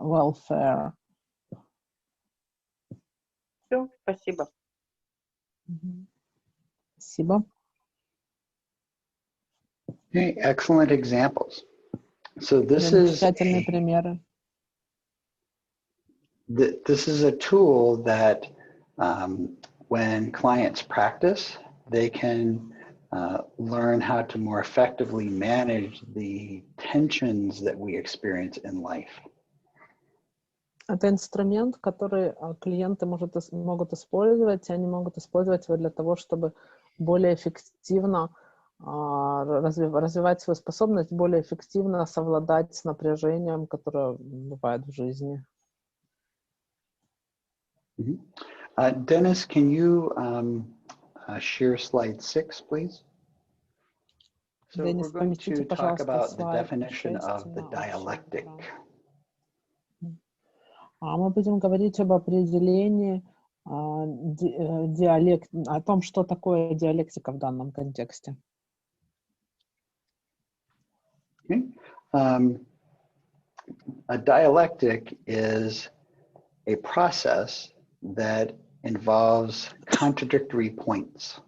welfare. Все, спасибо. Спасибо. Okay, excellent examples. So this Замечательные примеры. this is a tool that when clients practice, they can learn how to more effectively manage the tensions that we experience in life. Это инструмент, который клиенты могут использовать, и они могут использовать его для того, чтобы более эффективно развивать свою способность, более эффективно совладать с напряжением, которое бывает в жизни. Dennis, can you share slide 6, please? So Денис, we're going поместите, to talk пожалуйста, about the слайд definition 6 of the на dialectic. Мы будем говорить об определении о том, что такое диалектика в данном контексте. Okay. A dialectic is a process that involves contradictory points.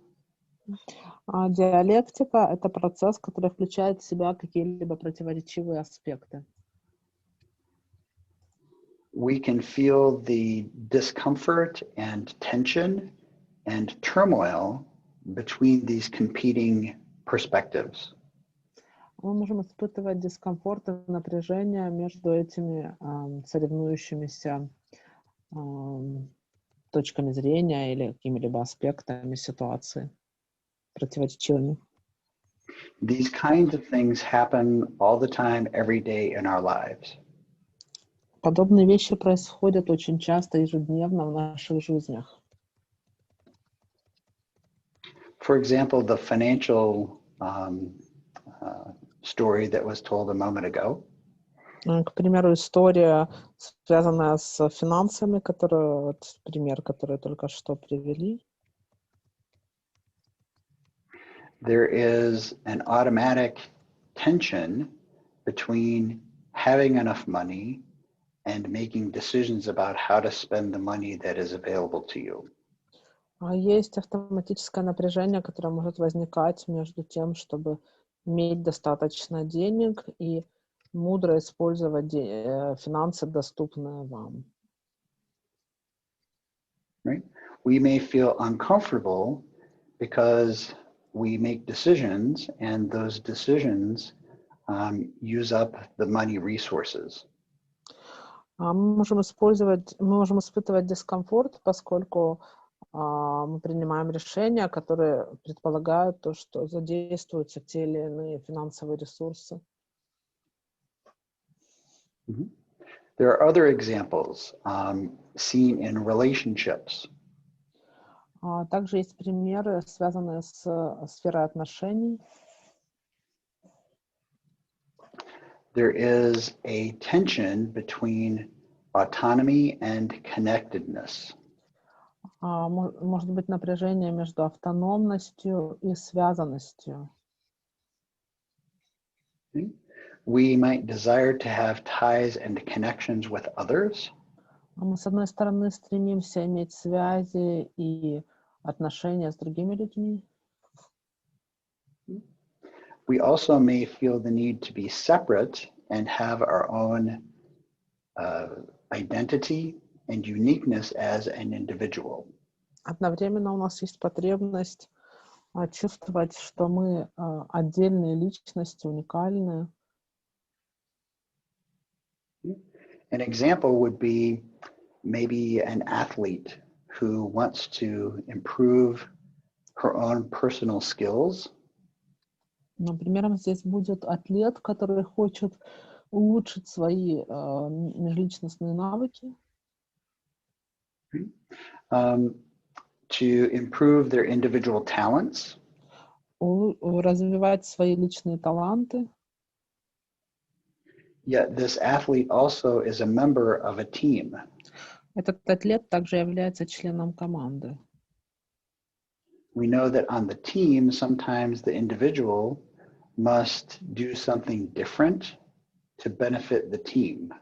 Диалектика — это процесс, который включает в себя какие-либо противоречивые аспекты. We can feel the discomfort and tension and turmoil between these competing perspectives. Мы можем испытывать дискомфорт и напряжение между этими соревнующимися точками зрения или какими-либо аспектами ситуации, противоречивыми. These kinds of things happen all the time, every day in our lives. Подобные вещи происходят очень часто, ежедневно в наших жизнях. For example, the financial story that was told a moment ago. К примеру, история, связанная с финансами, пример, который только что привели. There is an automatic tension between having enough money and making decisions about how to spend the money that is available to you. Есть автоматическое напряжение, которое может возникать между тем, чтобы иметь достаточно денег и мудро использовать финансы, доступные вам. Right? We may feel uncomfortable because we make decisions and those decisions use up the money resources. Мы можем испытывать дискомфорт, поскольку мы принимаем решения, которые предполагают то, что задействуются те или иные финансовые ресурсы. Mm-hmm. There are other examples seen in relationships. Также есть примеры, связанные с сферой отношений. There is a tension between autonomy and connectedness. Может быть напряжение между автономностью и связанностью. We might desire to have ties and connections with others. Мы, с одной стороны, стремимся иметь связи и отношения с другими людьми. We also may feel the need to be separate and have our own identity and uniqueness as an individual. Одновременно у нас есть потребность чувствовать, что мы отдельные личности, уникальные. An example would be maybe an athlete who wants to improve her own personal skills. Например, здесь будет атлет, который хочет улучшить свои межличностные навыки. To improve their individual talents. Развивать свои личные таланты. Yet this athlete also is a member of a team. Этот атлет также является членом команды. We know that on the team, sometimes the individual must do something different to benefit the team.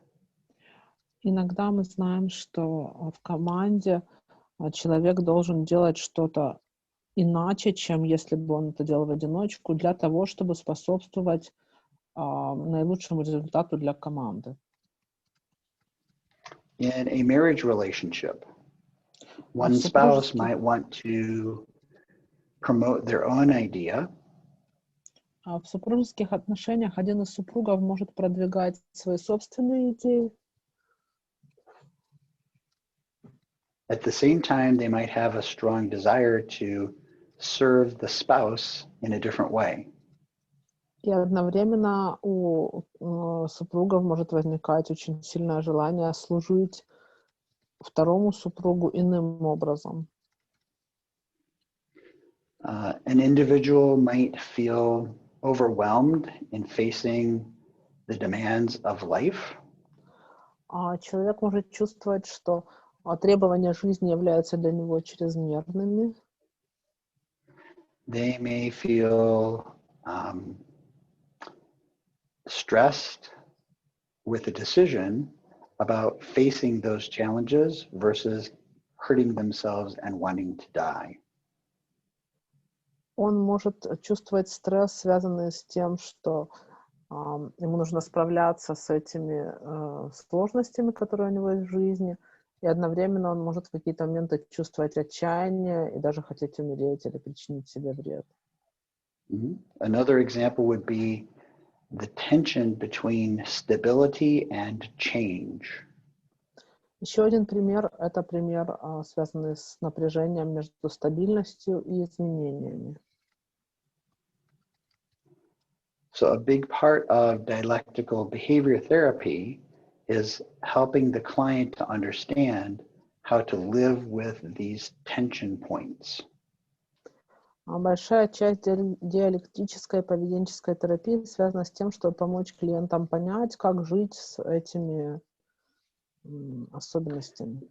Иногда мы знаем, что в команде человек должен делать что-то иначе, чем если бы он это делал в одиночку, для того, чтобы способствовать наилучшему результату для команды. In a marriage relationship, one spouse might want to promote their own idea. В супружеских отношениях один из супругов может продвигать свои собственные идеи. At the same time, they might have a strong desire to serve the spouse in a different way. И одновременно у супругов может возникать очень сильное желание служить второму супругу иным образом. An individual might feel overwhelmed in facing the demands of life. Человек может чувствовать, что требования жизни являются для него чрезмерными. They may feel stressed with the decision about facing those challenges versus hurting themselves and wanting to die. Он может чувствовать стресс, связанный с тем, что ему нужно справляться с этими сложностями, которые у него есть в жизни, и одновременно он может в какие-то моменты чувствовать отчаяние и даже хотеть умереть или причинить себе вред. Another example would be the tension between stability and change. Еще один пример — это пример, связанный с напряжением между стабильностью и изменениями. So a big part of dialectical behavior therapy is helping the client to understand how to live with these tension points. Большая часть диалектической поведенческой терапии связана с тем, чтобы помочь клиентам понять, как жить с этими особенностями.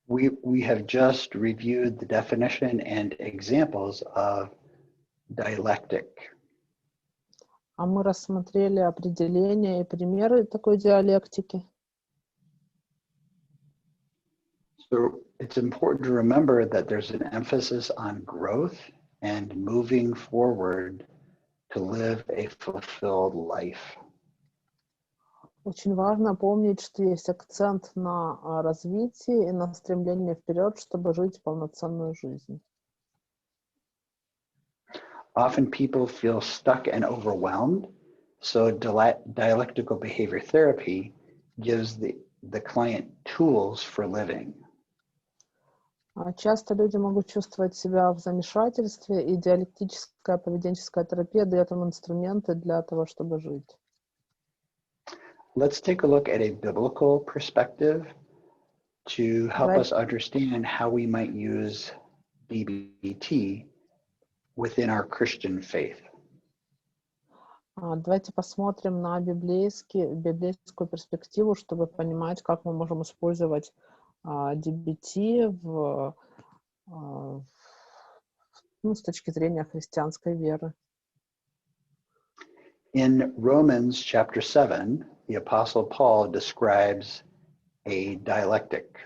We have just reviewed the definition and examples of dialectic. Мы рассмотрели определения и примеры такой диалектики. So it's important to remember that there's an emphasis on growth and moving forward to live a fulfilled life. Очень важно помнить, что есть акцент на развитии и на стремлении вперед, чтобы жить полноценную жизнь. Often people feel stuck and overwhelmed, so dialectical behavior therapy gives the client tools for living. Часто люди могут чувствовать себя в замешательстве, и диалектическая поведенческая терапия дает им инструменты для того, чтобы жить. Let's take a look at a biblical perspective to help Давай- us understand how we might use DBT within our Christian faith. Давайте посмотрим на библейскую перспективу, чтобы понимать, как мы можем использовать DBT с точки зрения христианской веры. In Romans chapter 7, the Apostle Paul describes a dialectic.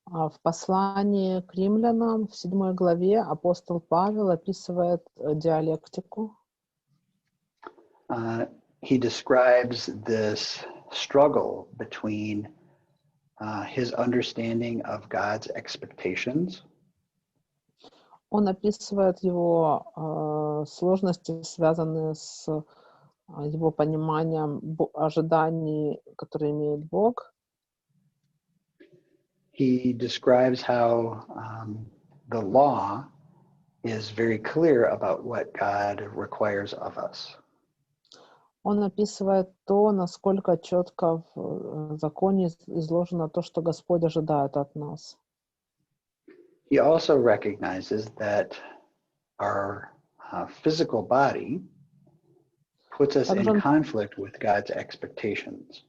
В послании к римлянам в 7 главе апостол Павел описывает диалектику. He describes this struggle between his understanding of God's expectations Он описывает его сложности, связанные с его пониманием ожиданий, которые имеет Бог. He describes how the law is very clear about what God requires of us. Он описывает то, насколько четко в законе изложено то, что Господь ожидает от нас. He also recognizes that our physical body puts us in conflict with God's expectations.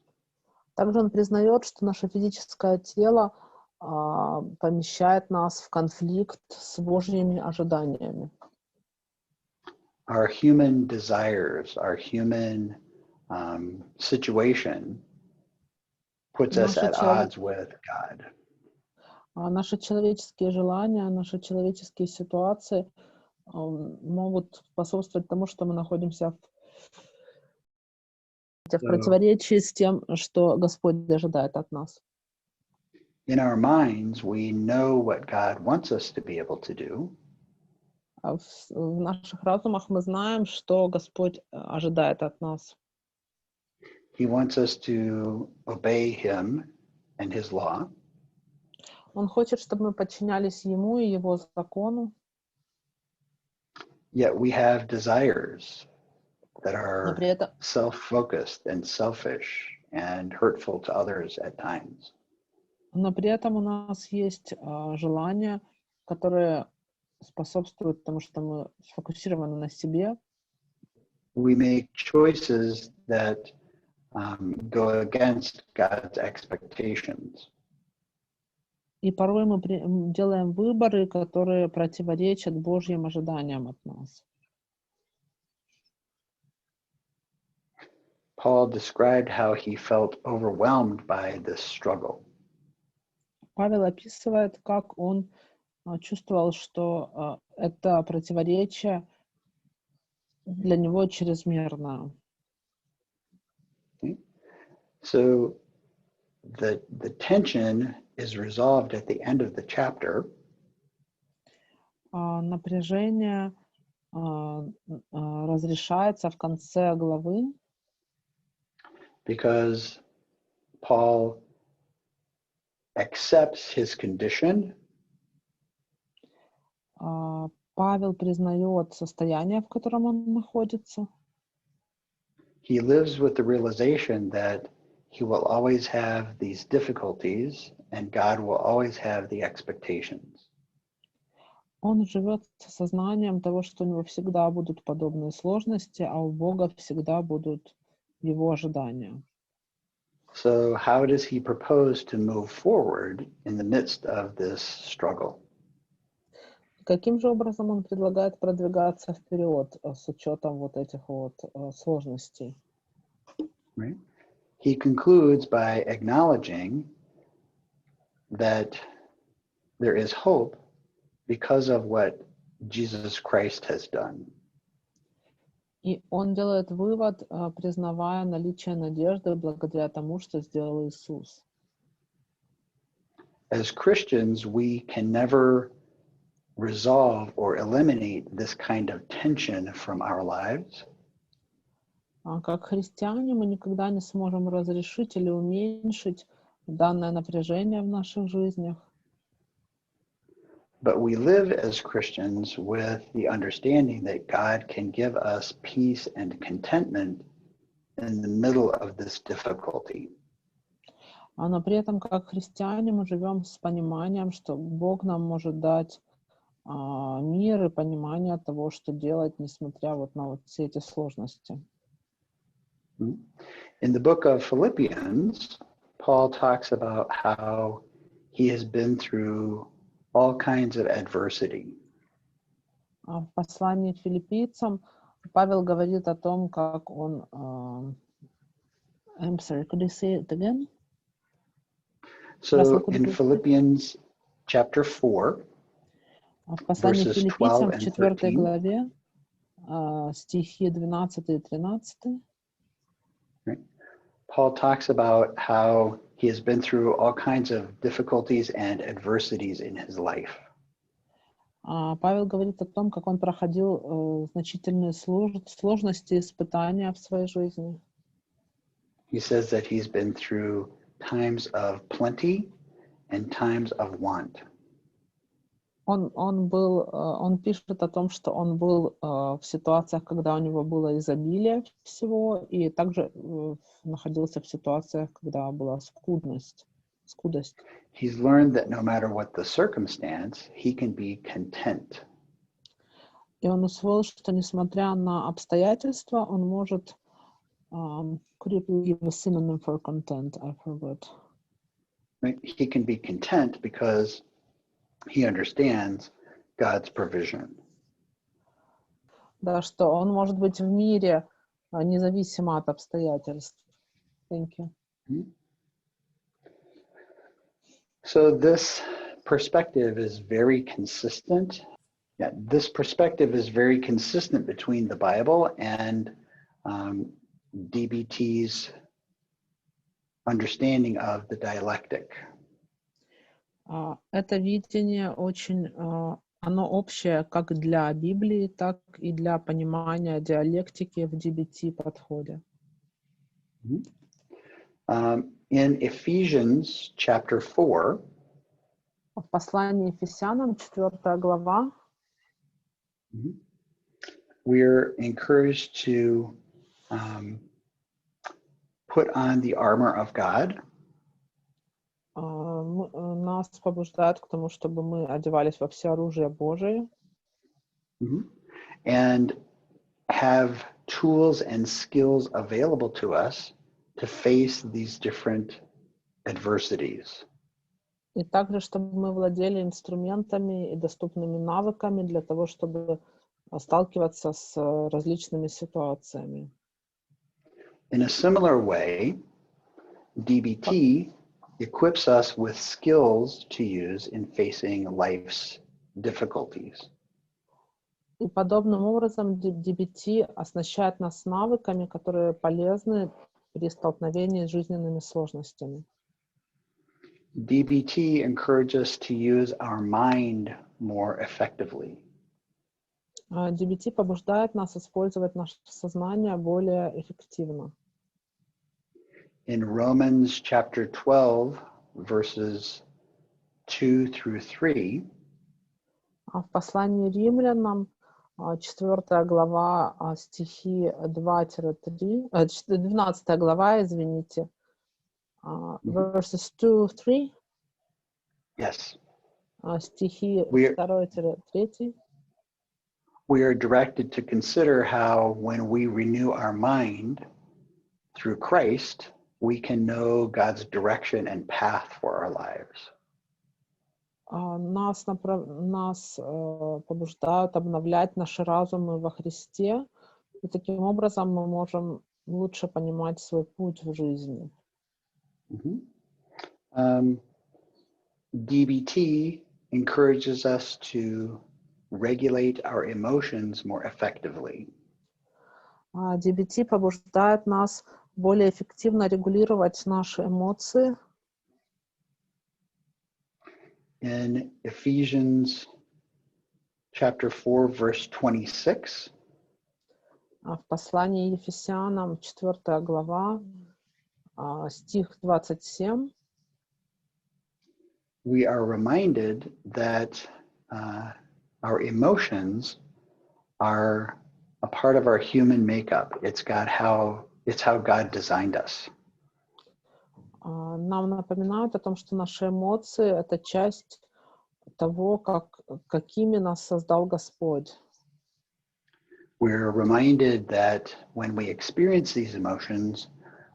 Также он признает, что наше физическое тело помещает нас в конфликт с Божьими ожиданиями. Our human desires, our human situation puts us at odds with God. Наши человеческие желания, наши человеческие ситуации могут способствовать тому, что мы находимся в противоречии с тем, что Господь ожидает от нас. In our minds, we know what God wants us to be able to do. В наших разумах мы знаем, что Господь ожидает от нас. He wants us to obey Him and His law. Он хочет, чтобы мы подчинялись Ему и Его закону. Yet we have desires that are self-focused and selfish and hurtful to others at times. Но при этом у нас есть желания, которые способствуют тому, что мы сфокусированы на себе. We make choices that go against God's expectations. И порой мы делаем выборы, которые противоречат Божьим ожиданиям от нас. Paul described how he felt overwhelmed by this struggle. Павел описывает, как он чувствовал, что это противоречие для него чрезмерно. So the tension is resolved at the end of the chapter. Напряжение разрешается в конце главы. Because Paul accepts his condition. Павел признает состояние, в котором он находится. He lives with the realization that he will always have these difficulties and God will always have the expectations. Он живет с сознанием того, что у него всегда будут подобные сложности, а у Бога всегда будут его ожидания. So how does he propose to move forward in the midst of this struggle? Каким же образом он предлагает продвигаться вперед с учетом вот этих вот сложностей? Right? He concludes by acknowledging that there is hope because of what Jesus Christ has done. И он делает вывод, признавая наличие надежды благодаря тому, что сделал Иисус. As Christians, we can never resolve or eliminate this kind of tension from our lives. Как христиане мы никогда не сможем разрешить или уменьшить данное напряжение в наших жизнях. But we live as Christians with the understanding that God can give us peace and contentment in the middle of this difficulty. Но при этом, как христиане, мы живем с пониманием, что Бог нам может дать мир и понимание того, что делать, несмотря вот на вот все эти сложности. In the book of Philippians, Paul talks about how he has been through all kinds of adversity. В послании к филиппийцам Павел говорит о том, как он... I'm sorry, could you say it again? So in Philippians chapter 4, в послании к verses филиппийцам 12 в and 4 13, главе стихи 12 и 13, right? Paul talks about how he has been through all kinds of difficulties and adversities in his life. Павел говорит о том, как он проходил значительные сложности и испытания в своей жизни. He says that he's been through times of plenty and times of want. Он пишет о том, что он был в ситуациях, когда у него было изобилие всего, и также находился в ситуациях, когда была скудость. He's learned that no matter what the circumstance, he can be content. И он усвоил, что несмотря на обстоятельства, он может... could you give a synonym for content? I forgot. Right? He can be content because he understands God's provision. Да, что он может быть в мире независимо от обстоятельств. Thank you. So this perspective is very consistent. Yeah, this perspective is very consistent between the Bible and DBT's understanding of the dialectic. Это видение очень, оно общее как для Библии, так и для понимания диалектики в DBT-подходе. In Ephesians chapter 4, в послании Ефесянам, 4 глава, we're encouraged to put on the armor of God. Нас побуждают к тому, чтобы мы одевались во всеоружие Божие. And have tools and skills available to us to face these different adversities. И также, чтобы мы владели инструментами и доступными навыками для того, чтобы сталкиваться с различными ситуациями. In a similar way, DBT equips us with skills to use in facing life's difficulties. И подобным образом DBT оснащает нас навыками, которые полезны при столкновении с жизненными сложностями. DBT encourages us to use our mind more effectively. DBT побуждает нас использовать наше сознание более эффективно. In Romans chapter 12, verses 2 through 3, в послании Римлянам, 4 глава, стихи 2-3, 12 глава, извините, verses 2-3, yes, стихи 2-3, we are directed to consider how when we renew our mind through Christ, we can know God's direction and path for our lives. Нас побуждают обновлять наши разумы во Христе, и таким образом мы можем лучше понимать свой путь в жизни. DBT encourages us to regulate our emotions more effectively. DBT побуждает нас более эффективно регулировать наши эмоции. In Ephesians chapter 4, verse 26, В послании Ефесянам, 4 глава, стих 27, we are reminded that our emotions are a part of our human makeup. It's how God designed us. нам напоминают о том, что наши эмоции — это часть того, какими нас создал Господь. We're reminded that when we experience these emotions,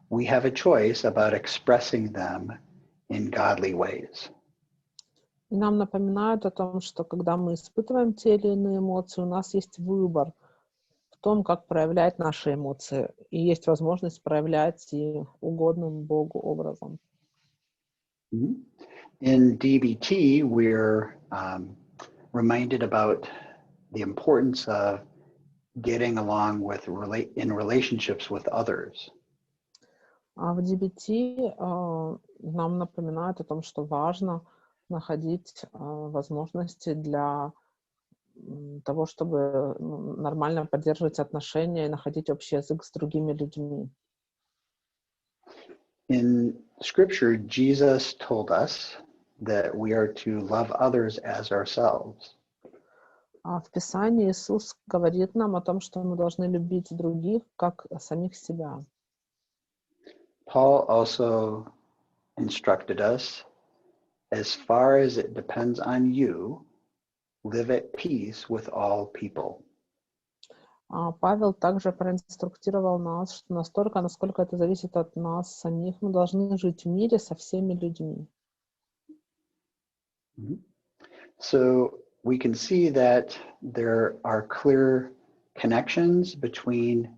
we have a choice about expressing them in godly ways. И нам напоминают о том, что когда мы испытываем те или иные эмоции, у нас есть выбор в том, как проявлять наши эмоции. И есть возможность проявлять их угодным Богу образом. In DBT, we're reminded about the importance of getting along in relationships with others. А в DBT нам напоминают о том, что важно находить возможности для того, чтобы нормально поддерживать отношения и находить общий язык с другими людьми. In Scripture, Jesus told us that we are to love others as ourselves. А в Писании Иисус говорит нам о том, что мы должны любить других, как самих себя. Paul also instructed us, as far as it depends on you, live at peace with all people. Павел также проинструктировал нас, что настолько, насколько это зависит от нас самих, мы должны жить в мире со всеми людьми. So we can see that there are clear connections between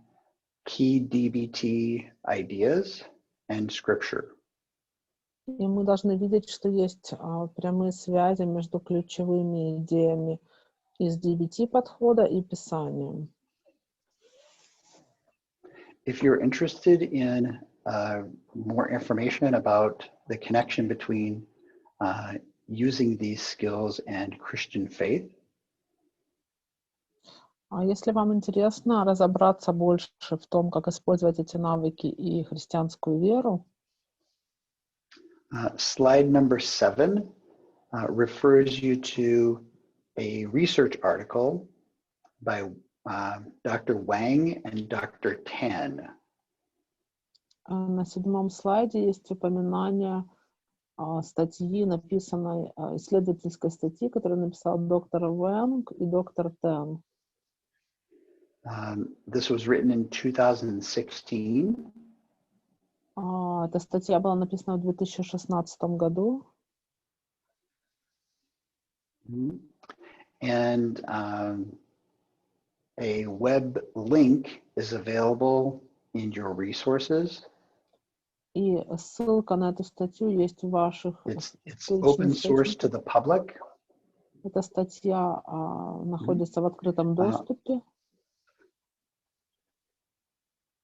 key DBT ideas and Scripture. И мы должны видеть, что есть прямые связи между ключевыми идеями из DBT-подхода и Писанием. If you're interested in more information about the connection between using these skills and Christian faith, Если вам интересно разобраться больше в том, как использовать эти навыки и христианскую веру, slide number 7 refers you to a research article by Dr. Wang and Dr. Tan. на 7 слайде есть упоминание статьи, написанной, исследовательской статьи, которую написал доктор Вэнг и доктор Тэн. This was written in 2016. Эта статья была написана в 2016 году. And a web link is available in your resources. И ссылка на эту статью есть в ваших It's open source источниках. to the public. Эта статья находится в открытом доступе.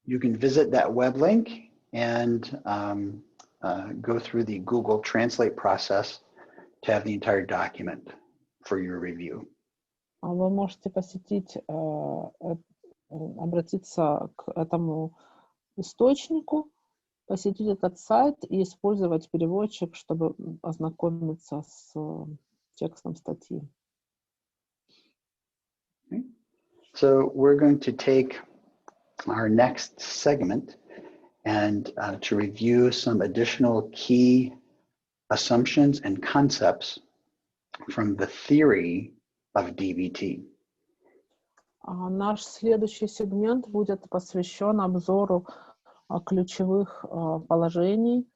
You can visit that web link and go through the Google Translate process to have the entire document for your review. Вы можете посетить, обратиться к этому источнику, посетить этот сайт и использовать переводчик, чтобы ознакомиться с текстом статьи. Okay. So we're going to take our next segment and to review some additional key assumptions and concepts from the theory of DBT. Наш следующий сегмент будет посвящен обзору ключевых положений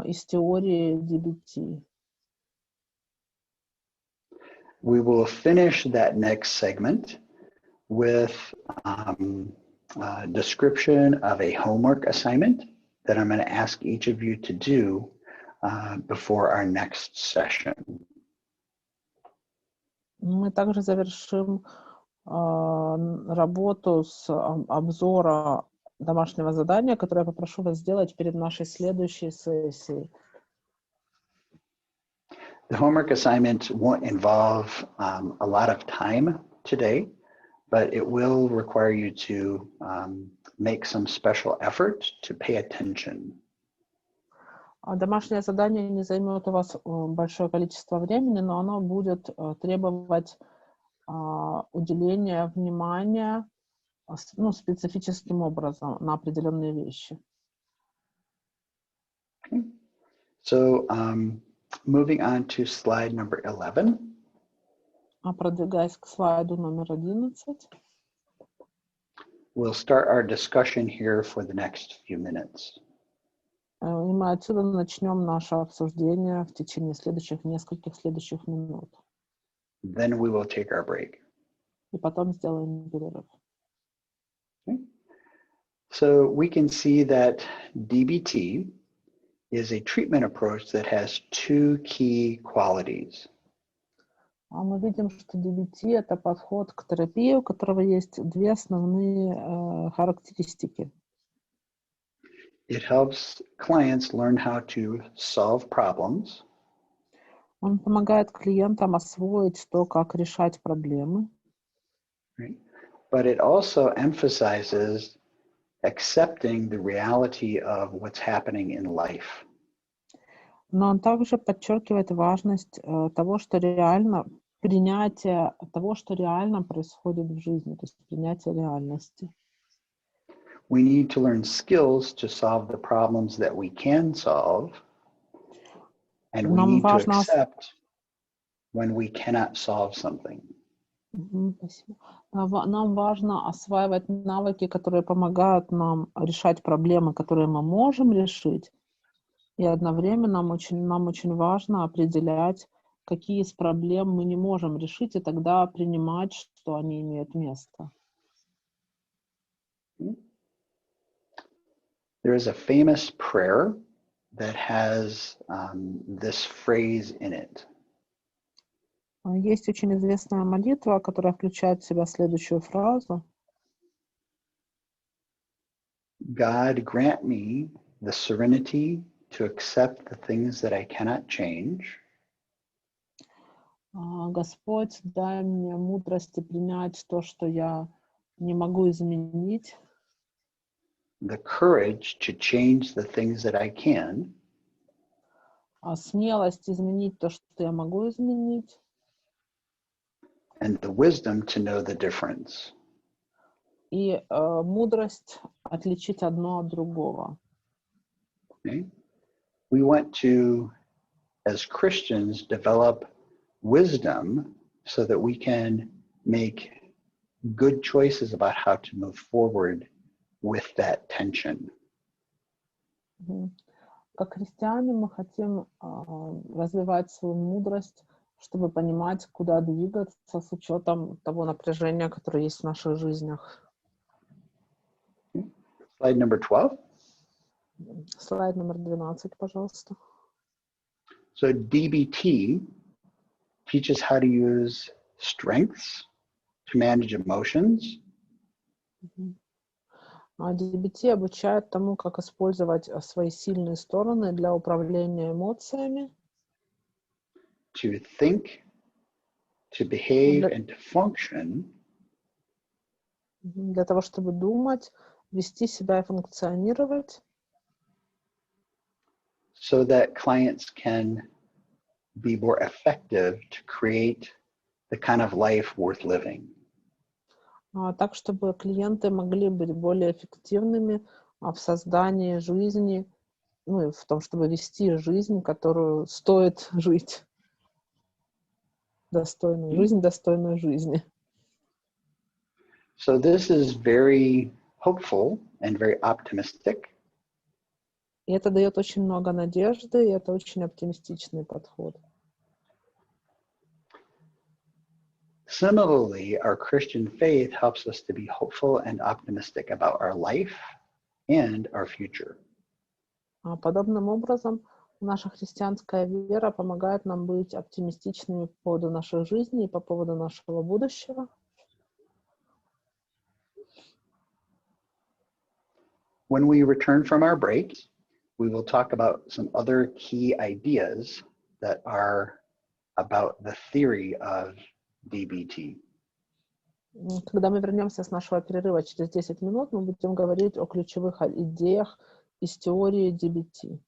из теории DBT. We will finish that next segment with a description of a homework assignment that I'm going to ask each of you to do before our next session. Мы также завершим работу с обзора домашнего задания, которое я попрошу вас сделать перед нашей следующей сессией. The homework assignment won't involve a lot of time today, but it will require you to make some special effort to pay attention. Домашнее задание не займет у вас большое количество времени, но оно будет требовать уделения внимания специфическим образом на определенные вещи. Okay. So moving on to slide number 11. Продвигаясь к слайду номер 11. We'll start our discussion here for the next few minutes. И мы отсюда начнем наше обсуждение в течение следующих минут. Then we will take our break. И потом сделаем перерыв. Okay. So we can see that DBT is a treatment approach that has two key qualities. Мы видим, что DBT — это подход к терапии, у которого есть две основные характеристики. It helps clients learn how to solve problems. Он помогает клиентам освоить то, как решать проблемы. Right? But it also emphasizes accepting the reality of what's happening in life. Но он также подчеркивает важность того, что принятие того, что реально происходит в жизни, то есть принятие реальности. We need to learn skills to solve the problems that we can solve, and we need to accept when we cannot solve something. Спасибо. Нам важно осваивать навыки, которые помогают нам решать проблемы, которые мы можем решить, и одновременно нам очень важно определять, какие из проблем мы не можем решить, и тогда принимать, что они имеют место. There is a famous prayer that has this phrase in it. Есть очень известная молитва, которая включает в себя следующую фразу. God grant me the serenity to accept the things that I cannot change. Господь, дай мне мудрости принять то, что я не могу изменить. The courage to change the things that I can. Смелость изменить то, что я могу изменить. And the wisdom to know the difference. И мудрость отличить одно от другого. Okay? We want to, as Christians, develop wisdom so that we can make good choices about how to move forward with that tension. Как христиане мы хотим развивать свою мудрость, чтобы понимать, куда двигаться с учетом того напряжения, которое есть в наших жизнях. Slide number 12. Слайд номер 12, пожалуйста. So DBT teaches how to use strengths to manage emotions. DBT обучает тому, как использовать свои сильные стороны для управления эмоциями. To think, to behave, and to function. Для того, чтобы думать, вести себя и функционировать. So that clients can be more effective to create the kind of life worth living. Так, чтобы клиенты могли быть более эффективными в создании жизни, и в том, чтобы вести жизнь, которую стоит жить. Жизнь, достойную жизни. So this is very hopeful and very optimistic. И это дает очень много надежды, и это очень оптимистичный подход. Similarly, our Christian faith helps us to be hopeful and optimistic about our life and our future. Подобным образом, наша христианская вера помогает нам быть оптимистичными по поводу нашей жизни и по поводу нашего будущего. When we return from our break, we will talk about some other key ideas that are about the theory of DBT. Когда мы вернемся с нашего перерыва через 10 минут, мы будем говорить о ключевых идеях из теории DBT.